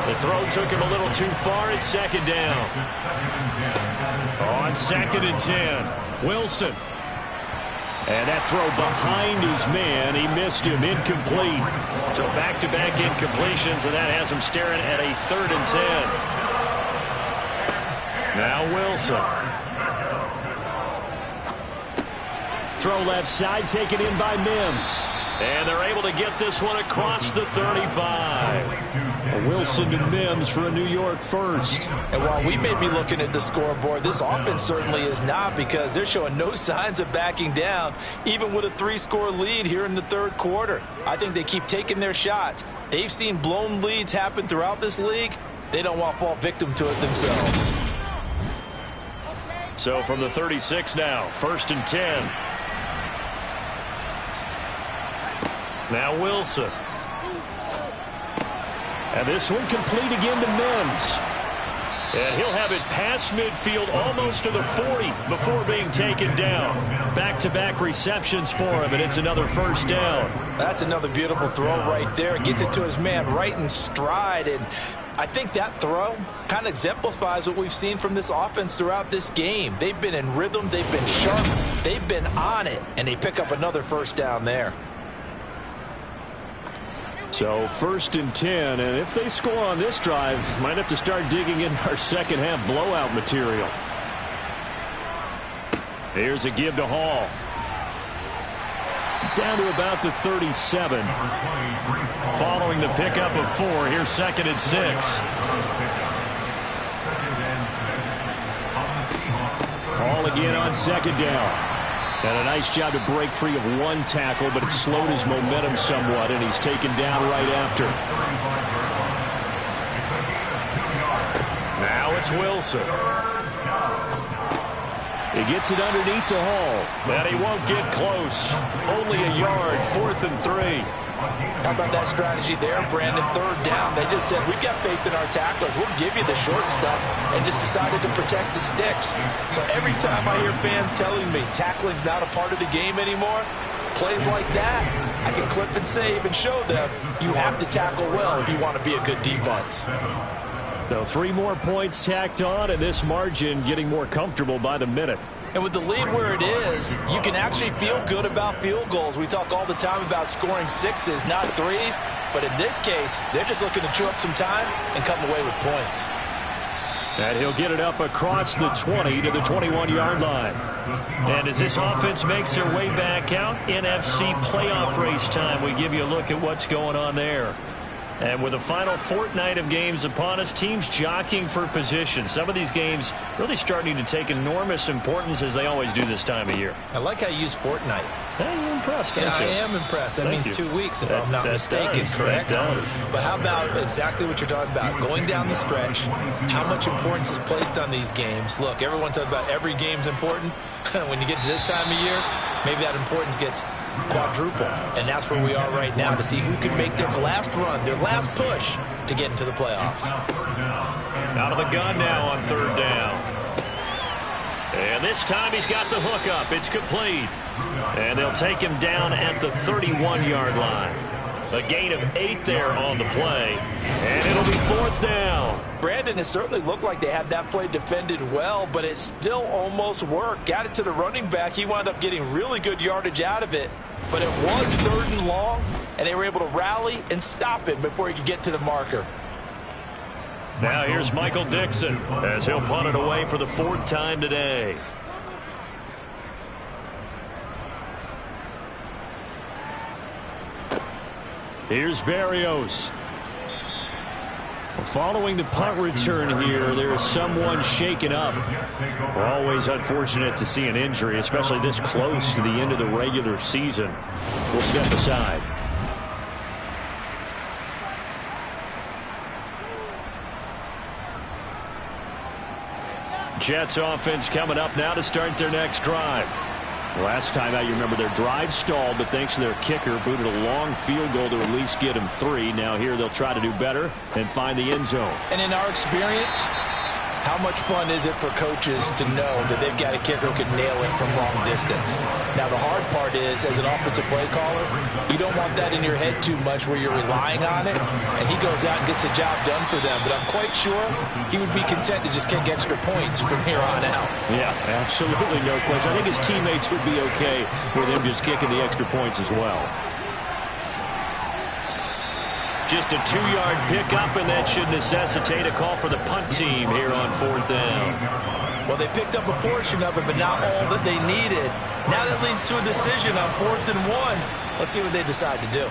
[SPEAKER 1] The throw took him a little too far. It's second down. On 2nd and 10, Wilson.
[SPEAKER 2] And that throw behind his man. He missed him. Incomplete.
[SPEAKER 1] So back-to-back incompletions, and that has him staring at a 3rd and 10. Now Wilson.
[SPEAKER 2] Throw left side, taken in by Mims.
[SPEAKER 1] And they're able to get this one across the 35.
[SPEAKER 2] Wilson to Mims for a New York first.
[SPEAKER 3] And while we may be looking at the scoreboard, this offense certainly is not because they're showing no signs of backing down, even with a 3-score lead here in the third quarter. I think they keep taking their shots. They've seen blown leads happen throughout this league. They don't want to fall victim to it themselves.
[SPEAKER 1] So from the 36 now, 1st and 10. Now Wilson.
[SPEAKER 2] And this one complete again to Mims.
[SPEAKER 1] And he'll have it past midfield almost to the 40 before being taken down. Back-to-back receptions for him, and it's another 1st down.
[SPEAKER 3] That's another beautiful throw right there. Gets it to his man right in stride, and I think that throw kind of exemplifies what we've seen from this offense throughout this game. They've been in rhythm, they've been sharp, they've been on it, and they pick up another 1st down there.
[SPEAKER 2] So 1st and 10, and if they score on this drive, might have to start digging in our second half blowout material. Here's a give to Hall. Down to about the 37.
[SPEAKER 1] Following the pickup of 4, here's 2nd and 6.
[SPEAKER 2] Hall again on 2nd down. And a nice job to break free of one tackle, but it slowed his momentum somewhat, and he's taken down right after.
[SPEAKER 1] Now it's Wilson.
[SPEAKER 2] He gets it underneath to Hall.
[SPEAKER 1] But he won't get close. Only a yard, 4th and 3.
[SPEAKER 3] How about that strategy there, Brandon? 3rd down. They just said, we've got faith in our tacklers. We'll give you the short stuff, and just decided to protect the sticks. So every time I hear fans telling me tackling's not a part of the game anymore, plays like that, I can clip and save and show them you have to tackle well if you want to be a good defense.
[SPEAKER 2] So 3 more points tacked on, and this margin getting more comfortable by the minute.
[SPEAKER 3] And with the lead where it is, you can actually feel good about field goals. We talk all the time about scoring 6s, not 3s. But in this case, they're just looking to chew up some time and come away with points.
[SPEAKER 2] And he'll get it up across the 20 to the 21-yard line.
[SPEAKER 1] And as this offense makes their way back out, NFC playoff race time, we give you a look at what's going on there. And with the final fortnight of games upon us, teams jockeying for position. Some of these games really starting to take enormous importance as they always do this time of year.
[SPEAKER 3] I like how you use fortnight.
[SPEAKER 1] Hey, you're impressed, aren't you?
[SPEAKER 3] I am impressed. That means 2 weeks, if I'm not mistaken,
[SPEAKER 1] does,
[SPEAKER 3] correct?
[SPEAKER 1] that does.
[SPEAKER 3] But how about exactly what you're talking about? Going down the stretch, how much importance is placed on these games? Look, everyone talks about every game's important. When you get to this time of year, maybe that importance gets quadrupled. And that's where we are right now to see who can make their last run, their last push to get into the playoffs.
[SPEAKER 2] Out of the gun now on third down. And this time he's got the hook up. It's complete. And they'll take him down at the 31-yard line. A gain of 8 there on the play. And it'll be fourth down.
[SPEAKER 3] Brandon, it certainly looked like they had that play defended well, but it still almost worked. Got it to the running back. He wound up getting really good yardage out of it. But it was third and long, and they were able to rally and stop it before he could get to the marker.
[SPEAKER 2] Now here's Michael Dixon as he'll punt it away for the 4th time today. Here's Berrios. Following the punt return here, there is someone shaken up. Always unfortunate to see an injury, especially this close to the end of the regular season. We'll step aside. Jets offense coming up now to start their next drive. Last time out, you remember their drive stalled, but thanks to their kicker, booted a long field goal to at least get them 3. Now here they'll try to do better and find the end zone.
[SPEAKER 3] And in our experience, how much fun is it for coaches to know that they've got a kicker who can nail it from long distance? Now, the hard part is, as an offensive play caller, you don't want that in your head too much where you're relying on it, and he goes out and gets the job done for them. But I'm quite sure he would be content to just kick extra points from here on out.
[SPEAKER 2] Yeah, absolutely no question. I think his teammates would be okay with him just kicking the extra points as well. Just a 2-yard pickup, and that should necessitate a call for the punt team here on 4th down.
[SPEAKER 3] Well, they picked up a portion of it, but not all that they needed. Now that leads to a decision on 4th and 1. Let's see what they decide to do.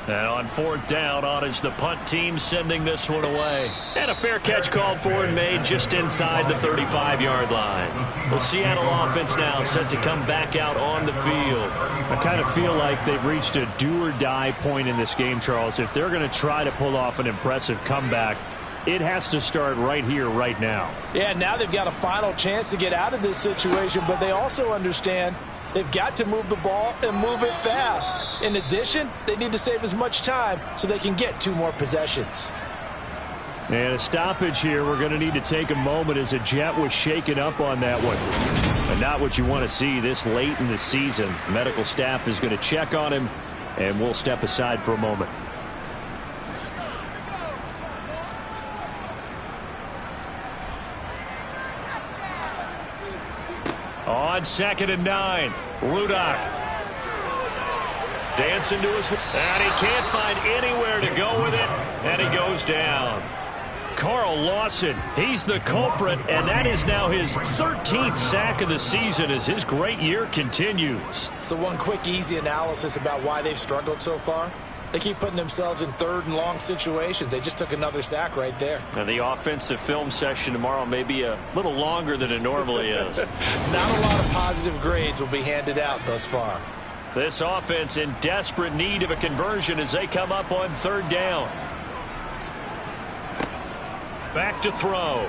[SPEAKER 2] And on 4th down, on is the punt team sending this one away. And a fair catch called for and made just inside the 35-yard line. The Seattle offense now set to come back out on the field. I kind of feel like they've reached a do-or-die point in this game, Charles. If they're going to try to pull off an impressive comeback, it has to start right here, right now.
[SPEAKER 3] Yeah, now they've got a final chance to get out of this situation, but they also understand they've got to move the ball and move it fast. In addition, they need to save as much time so they can get 2 more possessions.
[SPEAKER 2] And a stoppage here. We're going to need to take a moment as a Jet was shaken up on that one. And not what you want to see this late in the season. Medical staff is going to check on him, and we'll step aside for a moment. On 2nd and 9, Rudock dancing to his, and he can't find anywhere to go with it, and he goes down. Carl Lawson, he's the culprit, and that is now his 13th sack of the season as his great year continues.
[SPEAKER 3] So one quick, easy analysis about why they've struggled so far. They keep putting themselves in 3rd and long situations. They just took another sack right there.
[SPEAKER 2] And the offensive film session tomorrow may be a little longer than it normally is.
[SPEAKER 3] Not a lot of positive grades will be handed out thus far.
[SPEAKER 2] This offense in desperate need of a conversion as they come up on 3rd down. Back to throw.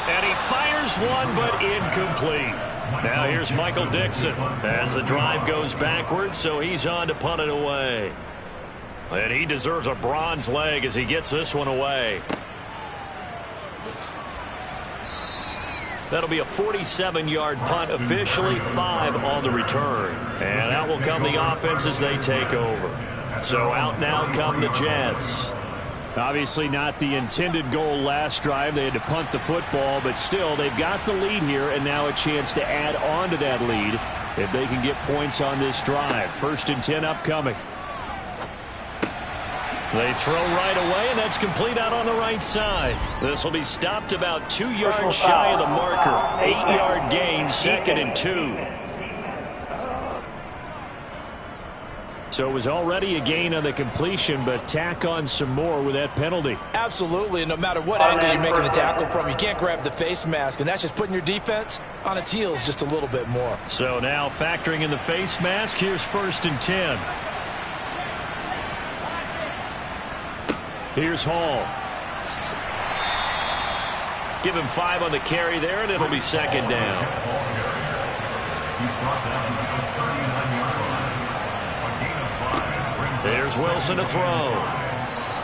[SPEAKER 2] And he fires one, but incomplete. Now here's Michael Dixon as the drive goes backwards, so he's on to punt it away. And he deserves a bronze leg as he gets this one away. That'll be a 47-yard punt, officially 5 on the return. And out will come the offense as they take over. So out now come the Jets. Obviously not the intended goal last drive. They had to punt the football, but still they've got the lead here, and now a chance to add on to that lead if they can get points on this drive. 1st and 10 upcoming. They throw right away, and that's complete out on the right side. This will be stopped about 2 yards shy of the marker. 8-yard gain, 2nd and 2. So it was already a gain on the completion, but tack on some more with that penalty.
[SPEAKER 3] Absolutely, and no matter what angle you're making a tackle from, you can't grab the face mask, and that's just putting your defense on its heels just a little bit more.
[SPEAKER 2] So now factoring in the face mask, here's 1st and 10. Here's Hall. Give him 5 on the carry there, and it'll be 2nd down.
[SPEAKER 6] He's brought down at the 39-yard line. A gain of 5.
[SPEAKER 1] There's Wilson to throw.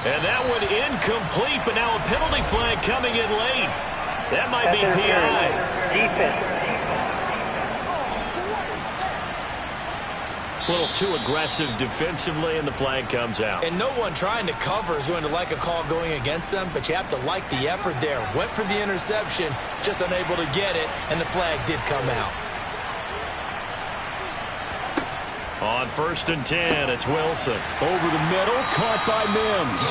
[SPEAKER 1] And that one incomplete, but now a penalty flag coming in late. That might be PI.
[SPEAKER 4] Defense.
[SPEAKER 1] A little too aggressive defensively, and the flag comes out.
[SPEAKER 3] And no one trying to cover is going to like a call going against them, but you have to like the effort there. Went for the interception, just unable to get it, and the flag did come out.
[SPEAKER 1] On 1st and 10, it's Wilson. Over the middle, caught by Mims.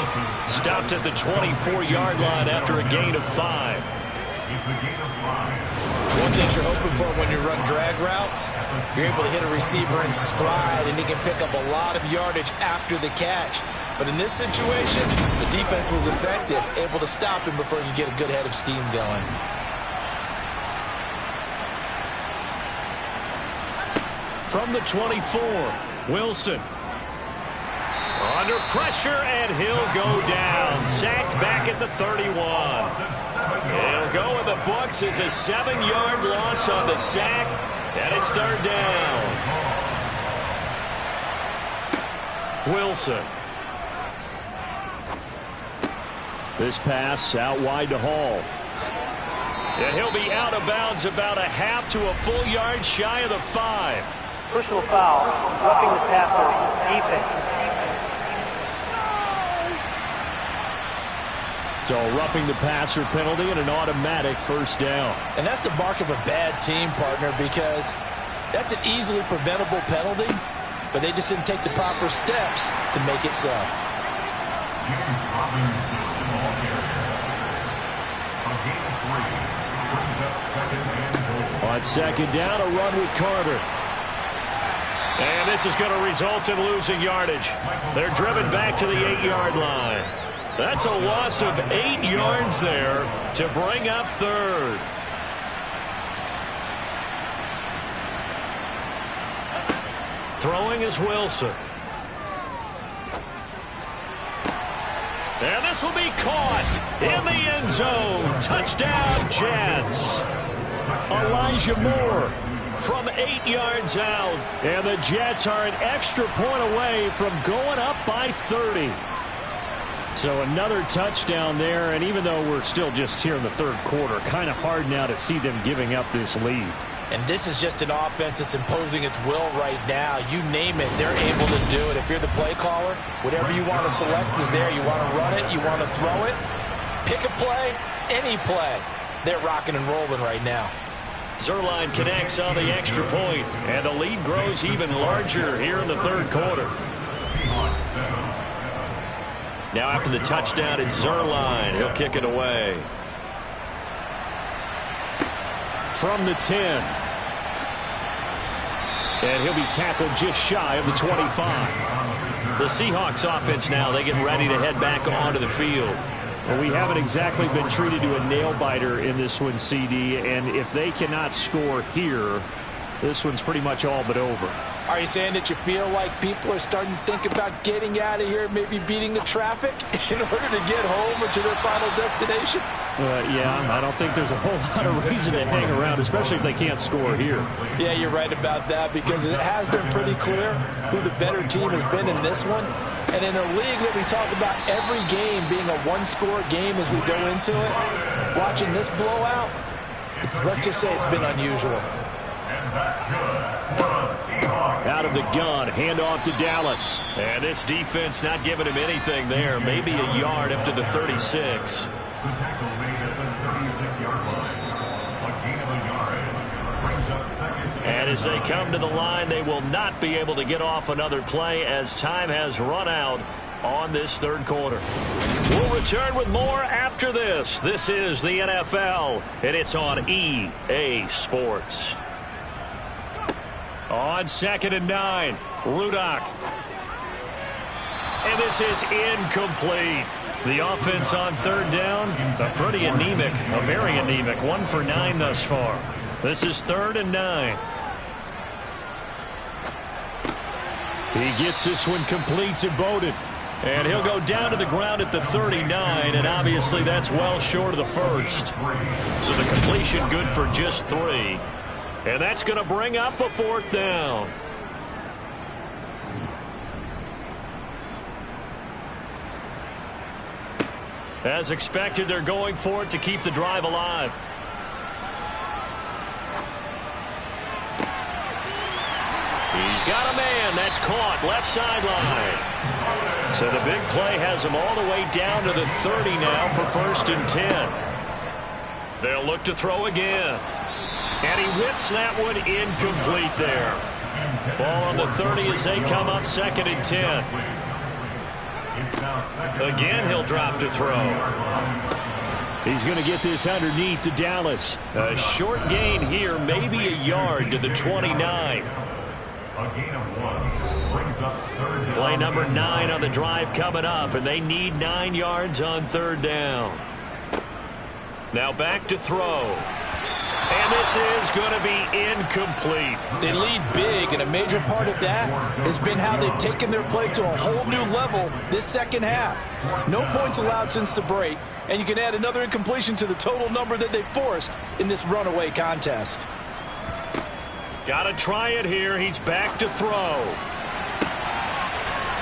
[SPEAKER 1] Stopped at the 24-yard line after a gain of 5.
[SPEAKER 6] It's a gain of 5.
[SPEAKER 3] One thing you're hoping for when you run drag routes, you're able to hit a receiver in stride, and he can pick up a lot of yardage after the catch. But in this situation, the defense was effective, able to stop him before he could get a good head of steam going.
[SPEAKER 1] From the 24, Wilson. Under pressure, and he'll go down. Sacked back at the 31. He'll go in the books as a 7-yard loss on the sack, and it's 3rd down. Wilson. This pass out wide to Hall. And he'll be out of bounds about a half to a full yard shy of the 5.
[SPEAKER 4] Personal foul. Roughing the passer. Defense.
[SPEAKER 1] So roughing the passer penalty and an automatic 1st down.
[SPEAKER 3] And that's the mark of a bad team, partner, because that's an easily preventable penalty, but they just didn't take the proper steps to make it so.
[SPEAKER 6] James Robbins, the ball carrier. A gain of 3. Brings up 2nd and goal.
[SPEAKER 1] On 2nd down, a run with Carter. And this is going to result in losing yardage. They're driven back to the 8-yard line. That's a loss of 8 yards there to bring up 3rd. Throwing is Wilson. And this will be caught in the end zone. Touchdown, Jets. Elijah Moore from 8 yards out. And the Jets are an extra point away from going up by 30. So another touchdown there, and even though we're still just here in the 3rd quarter, kind of hard now to see them giving up this lead.
[SPEAKER 3] And this is just an offense that's imposing its will right now. You name it, they're able to do it. If you're the play caller, whatever you want to select is there. You want to run it, you want to throw it, pick a play, any play. They're rocking and rolling right now.
[SPEAKER 1] Zuerlein connects on the extra point, and the lead grows even larger here in the 3rd quarter. Now after the touchdown, it's Zuerlein. He'll kick it away. From the 10. And he'll be tackled just shy of the 25. The Seahawks offense now, they get ready to head back onto the field. Well, we haven't exactly been treated to a nail-biter in this one, CD, and if they cannot score here, this one's pretty much all but over.
[SPEAKER 3] Are you saying that you feel like people are starting to think about getting out of here, maybe beating the traffic in order to get home or to their final destination?
[SPEAKER 1] Yeah, I don't think there's a whole lot of reason to hang around, especially if they can't score here.
[SPEAKER 3] Yeah, you're right about that, because it has been pretty clear who the better team has been in this one. And in a league that we talk about every game being a one-score game as we go into it, watching this blowout, let's just say it's been unusual.
[SPEAKER 6] And that's good for the Seahawks.
[SPEAKER 1] Out of the gun, handoff to Dallas. And this defense not giving him anything there. Maybe a yard up to the 36.
[SPEAKER 6] The tackle made at the 36-yard line. A gain of a yard. Brings up 2nd.
[SPEAKER 1] And as they come to the line, they will not be able to get off another play as time has run out on this 3rd quarter. We'll return with more after this. This is the NFL, and it's on EA Sports. On 2nd and 9, Rudock. And this is incomplete. The offense on 3rd down, a very anemic, 1 for 9 thus far. This is 3rd and 9. He gets this one complete to Bowden. And he'll go down to the ground at the 39, and obviously that's well short of the 1st. So the completion good for just 3. And that's going to bring up a 4th down. As expected, they're going for it to keep the drive alive. He's got a man. That's caught. Left sideline. So the big play has him all the way down to the 30 now for 1st and 10. They'll look to throw again. And he whips that one incomplete there. Ball on the 30 as they come up 2nd and 10. Again, he'll drop to throw. He's going to get this underneath to Dallas. A short gain here, maybe a yard to the 29. Play number 9 on the drive coming up, and they need 9 yards on 3rd down. Now back to throw. And this is going to be incomplete.
[SPEAKER 3] They lead big, and a major part of that has been how they've taken their play to a whole new level this second half. No points allowed since the break, and you can add another incompletion to the total number that they forced in this runaway contest.
[SPEAKER 1] Got to try it here. He's back to throw.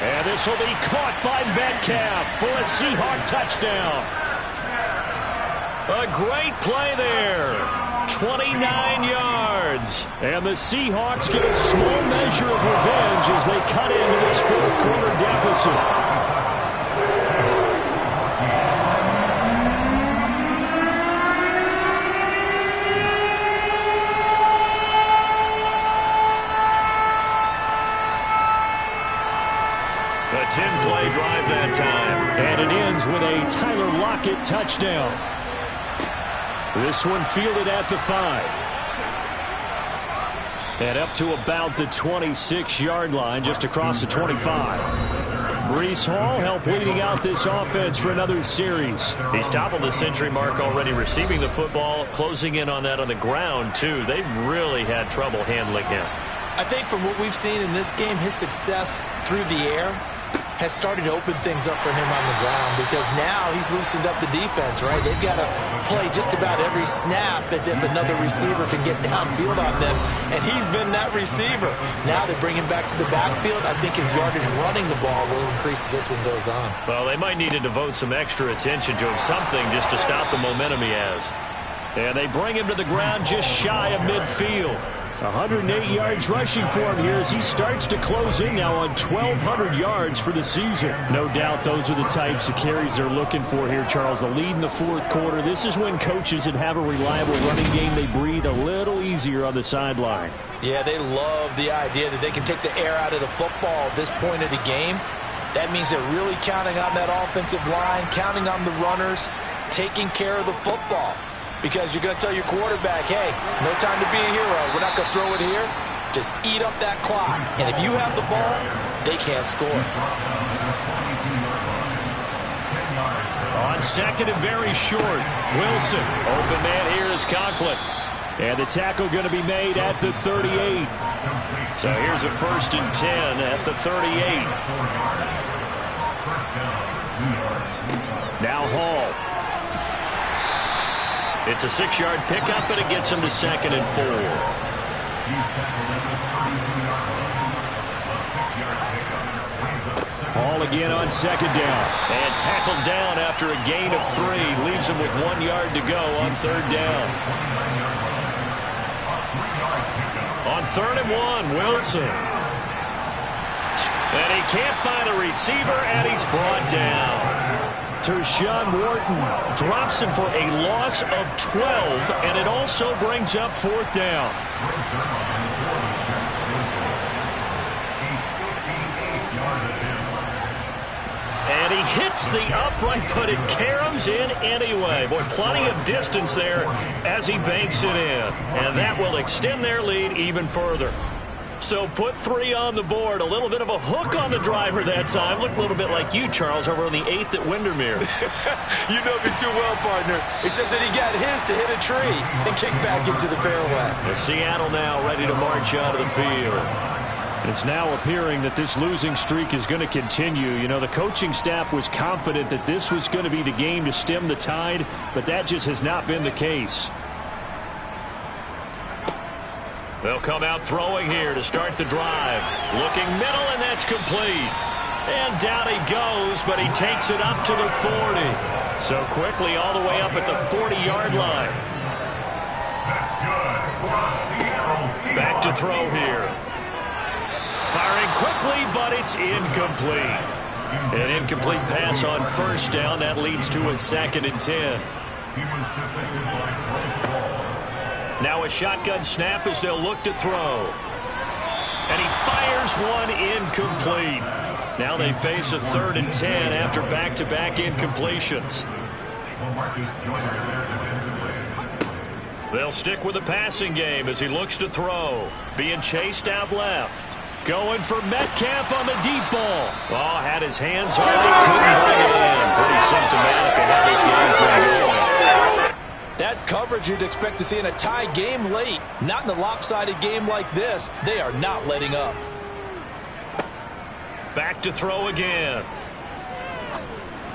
[SPEAKER 1] And this will be caught by Metcalf for a Seahawk touchdown. A great play there. 29 yards. And the Seahawks get a small measure of revenge as they cut into this 4th quarter deficit. A 10-play drive that time. And it ends with a Tyler Lockett touchdown. This one fielded at the 5. And up to about the 26-yard line, just across the 25. Breece Hall helped leading out this offense for another series. He's toppled the century mark already receiving the football, closing in on that on the ground, too. They've really had trouble handling him.
[SPEAKER 3] I think from what we've seen in this game, his success through the air has started to open things up for him on the ground, because now he's loosened up the defense, right? They've got to play just about every snap as if another receiver can get downfield on them, and he's been that receiver. Now they bring him back to the backfield. I think his yardage running the ball will increase as this one goes on.
[SPEAKER 1] Well, they might need to devote some extra attention to him, something just to stop the momentum he has. And they bring him to the ground just shy of midfield. 108 yards rushing for him here as he starts to close in now on 1,200 yards for the season. No doubt those are the types of carries they're looking for here, Charles. The lead in the 4th quarter. This is when coaches that have a reliable running game, they breathe a little easier on the sideline.
[SPEAKER 3] Yeah, they love the idea that they can take the air out of the football at this point of the game. That means they're really counting on that offensive line, counting on the runners, taking care of the football. Because you're going to tell your quarterback, hey, no time to be a hero. We're not going to throw it here. Just eat up that clock. And if you have the ball, they can't score.
[SPEAKER 1] On 2nd and very short, Wilson. Open man here is Conklin. And the tackle going to be made at the 38. So here's a 1st and 10 at the 38. Now Hall. It's a 6-yard pickup, but it gets him to 2nd and 4. Hall again on 2nd down. And tackled down after a gain of 3. Leaves him with 1 yard to go on 3rd down. On 3rd and 1, Wilson. And he can't find a receiver, and he's brought down. Tershawn Wharton drops him for a loss of 12, and it also brings up 4th down. And he hits the upright, but it caroms in anyway. Boy, plenty of distance there as he banks it in. And that will extend their lead even further. So put 3 on the board. A little bit of a hook on the driver that time. Looked a little bit like you, Charles, over on the 8th at Windermere.
[SPEAKER 3] You know me too well, partner. Except that he got his to hit a tree and kick back into the fairway.
[SPEAKER 1] And Seattle now ready to march out of the field. It's now appearing that this losing streak is going to continue. You know, the coaching staff was confident that this was going to be the game to stem the tide, but that just has not been the case. They'll come out throwing here to start the drive. Looking middle, and that's complete. And down he goes, but he takes it up to the 40. So quickly all the way up at the 40-yard line. Back to throw here. Firing quickly, but it's incomplete. An incomplete pass on first down. That leads to a 2nd and 10. Now a shotgun snap as they'll look to throw. And he fires one incomplete. Now they face a 3rd and 10 after back-to-back incompletions. They'll stick with the passing game as he looks to throw. Being chased out left. Going for Metcalf on the deep ball. Oh, had his hands on it. Couldn't bring it in. Pretty symptomatic of how this game's been going.
[SPEAKER 3] That's coverage you'd expect to see in a tie game late. Not in a lopsided game like this. They are not letting up.
[SPEAKER 1] Back to throw again.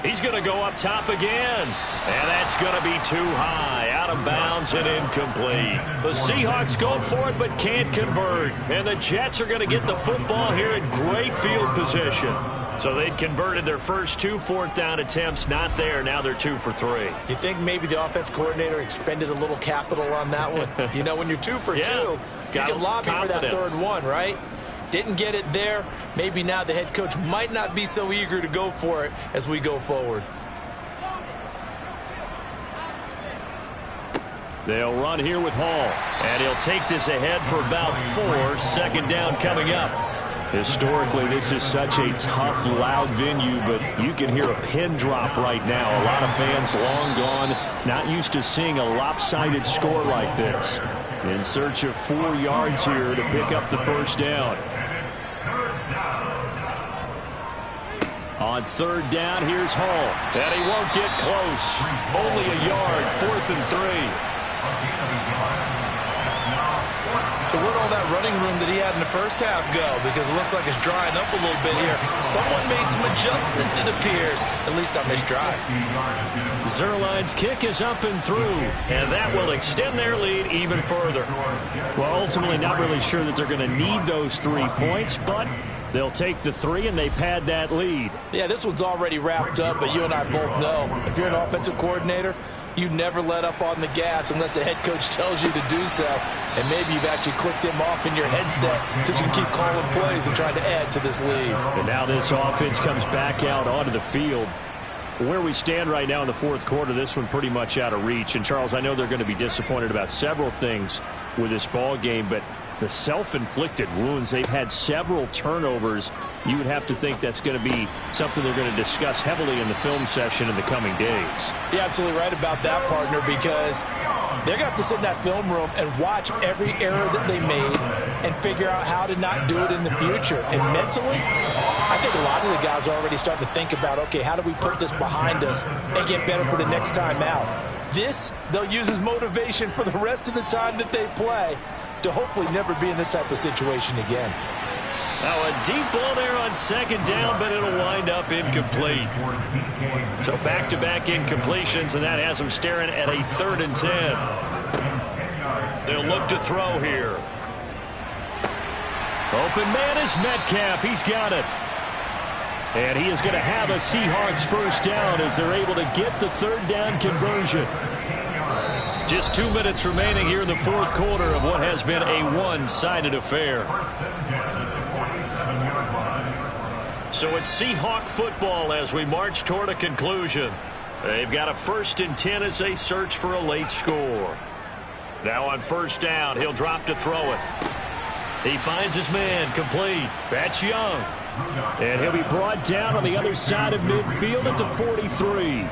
[SPEAKER 1] He's going to go up top again. And that's going to be too high. Out of bounds and incomplete. The Seahawks go for it but can't convert. And the Jets are going to get the football here in great field position. So they'd converted their first 2 4th-down attempts. Not there. Now they're 2 for 3.
[SPEAKER 3] You think maybe the offense coordinator expended a little capital on that one? You know, when you're 2 for 2, you can lobby for that 3rd one, right? Didn't get it there. Maybe now the head coach might not be so eager to go for it as we go forward.
[SPEAKER 1] They'll run here with Hall. And he'll take this ahead for about 4. 2nd down coming up. Historically, this is such a tough, loud venue, but you can hear a pin drop right now. A lot of fans long gone, not used to seeing a lopsided score like this. In search of 4 yards here to pick up the 1st down. On 3rd down, here's Hall. And he won't get close. Only a yard, 4th and 3.
[SPEAKER 3] So where'd all that running room that he had in the first half go? Because it looks like it's drying up a little bit here. Someone made some adjustments, it appears, at least on this drive.
[SPEAKER 1] Zerline's kick is up and through, and that will extend their lead even further. Well, ultimately not really sure that they're going to need those 3 points, but they'll take the 3 and they pad that lead.
[SPEAKER 3] Yeah, this one's already wrapped up, but you and I both know if you're an offensive coordinator, you never let up on the gas unless the head coach tells you to do so. And maybe you've actually clicked him off in your headset so you can keep calling plays and trying to add to this lead.
[SPEAKER 1] And now this offense comes back out onto the field. Where we stand right now in the 4th quarter, this one pretty much out of reach. And, Charles, I know they're going to be disappointed about several things with this ball game, but the self-inflicted wounds, they've had several turnovers. You would have to think that's going to be something they're going to discuss heavily in the film session in the coming days.
[SPEAKER 3] You're absolutely right about that, partner, because they're going to have to sit in that film room and watch every error that they made and figure out how to not do it in the future. And mentally, I think a lot of the guys are already starting to think about, okay, how do we put this behind us and get better for the next time out? This, they'll use as motivation for the rest of the time that they play to hopefully never be in this type of situation again.
[SPEAKER 1] Now a deep ball there on 2nd down, but it'll wind up incomplete. So back-to-back incompletions, and that has them staring at a 3rd and 10. They'll look to throw here. Open man is Metcalf. He's got it. And he is going to have a Seahawks 1st down as they're able to get the 3rd down conversion. Just 2 minutes remaining here in the 4th quarter of what has been a one-sided affair. So it's Seahawk football as we march toward a conclusion. They've got a 1st and 10 as they search for a late score. Now on 1st down, he'll drop to throw it. He finds his man, complete. That's Young. And he'll be brought down on the other side of midfield at the 43.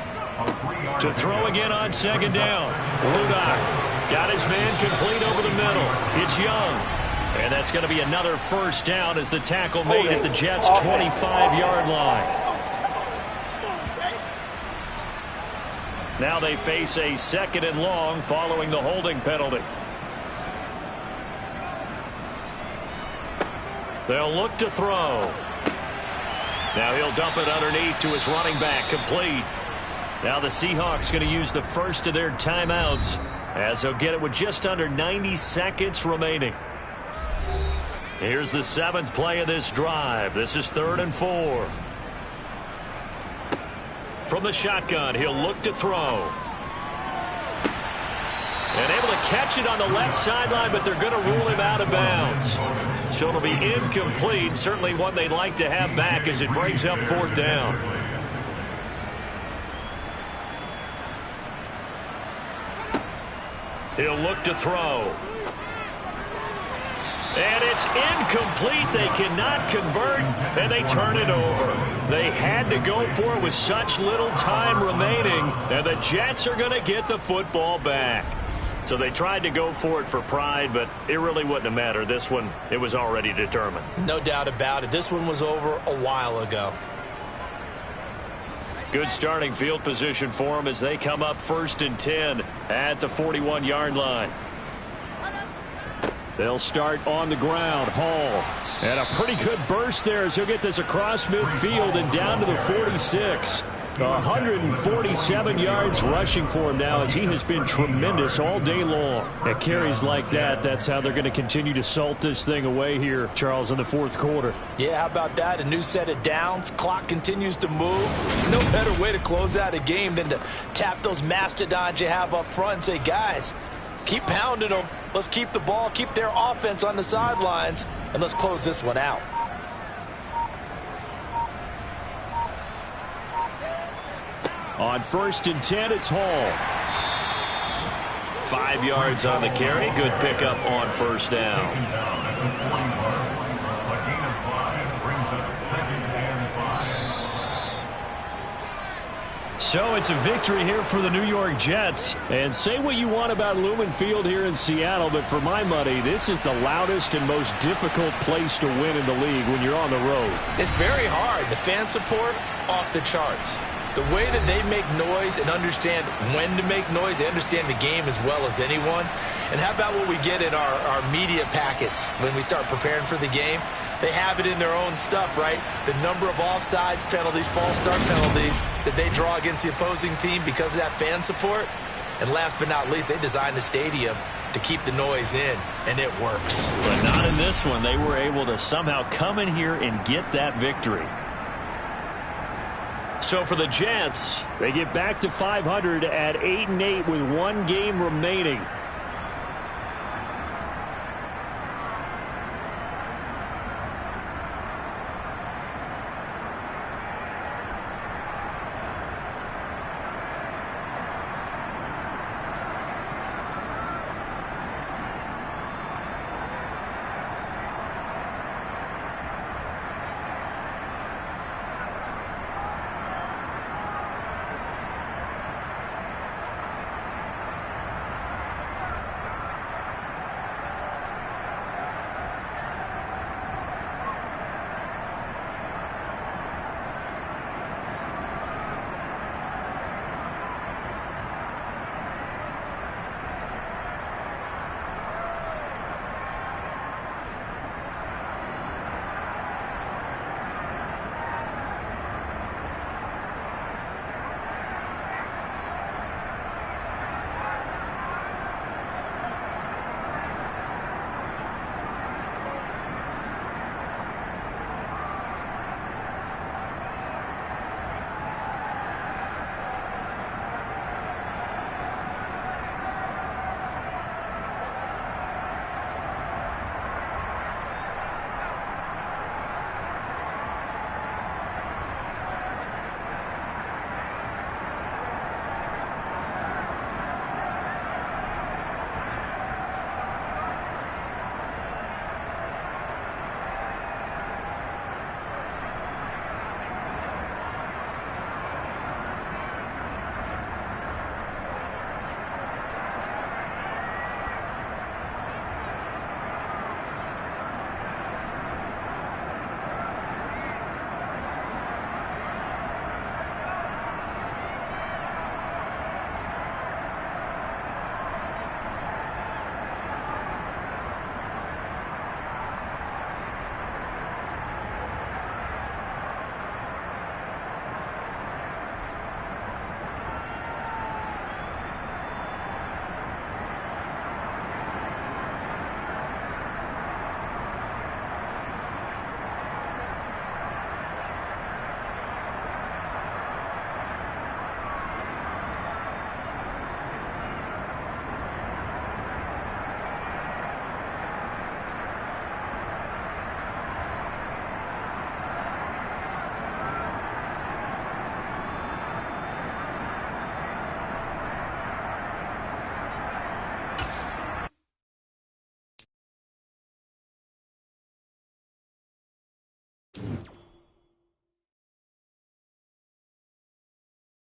[SPEAKER 1] To throw again on 2nd down. Ludak got his man complete over the middle. It's Young. And that's going to be another 1st down as the tackle made at the Jets' 25-yard line. Now they face a 2nd and long following the holding penalty. They'll look to throw. Now he'll dump it underneath to his running back, complete. Now the Seahawks going to use the first of their timeouts as they'll get it with just under 90 seconds remaining. Here's the 7th play of this drive. This is 3rd and 4. From the shotgun, he'll look to throw. And able to catch it on the left sideline, but they're going to rule him out of bounds. So it'll be incomplete. Certainly one they'd like to have back as it brings up 4th down. He'll look to throw. And it's incomplete. They cannot convert, and they turn it over. They had to go for it with such little time remaining, and the Jets are going to get the football back. So they tried to go for it for pride, but it really wouldn't have mattered. This one, it was already determined.
[SPEAKER 3] No doubt about it. This one was over a while ago.
[SPEAKER 1] Good starting field position for them as they come up 1st and 10 at the 41-yard line. They'll start on the ground. Hall. And a pretty good burst there as he'll get this across midfield and down to the 46. 147 yards rushing for him now as he has been tremendous all day long. At carries like that, that's how they're going to continue to salt this thing away here, Charles, in the 4th quarter.
[SPEAKER 3] Yeah, how about that? A new set of downs. Clock continues to move. No better way to close out a game than to tap those mastodons you have up front and say, guys, keep pounding them. Let's keep the ball, keep their offense on the sidelines, and let's close this one out.
[SPEAKER 1] On 1st and 10, it's Hall. 5 yards on the carry. Good pickup on 1st down. So it's a victory here for the New York Jets. And say what you want about Lumen Field here in Seattle, but for my money, this is the loudest and most difficult place to win in the league when you're on the road.
[SPEAKER 3] It's very hard. The fan support, off the charts. The way that they make noise and understand when to make noise, they understand the game as well as anyone. And how about what we get in our media packets when we start preparing for the game? They have it in their own stuff, right? The number of offsides penalties, false start penalties that they draw against the opposing team because of that fan support. And last but not least, they designed the stadium to keep the noise in, and it works.
[SPEAKER 1] But not in this one. They were able to somehow come in here and get that victory. So for the Jets, they get back to 500 at 8-8 with 1 game remaining.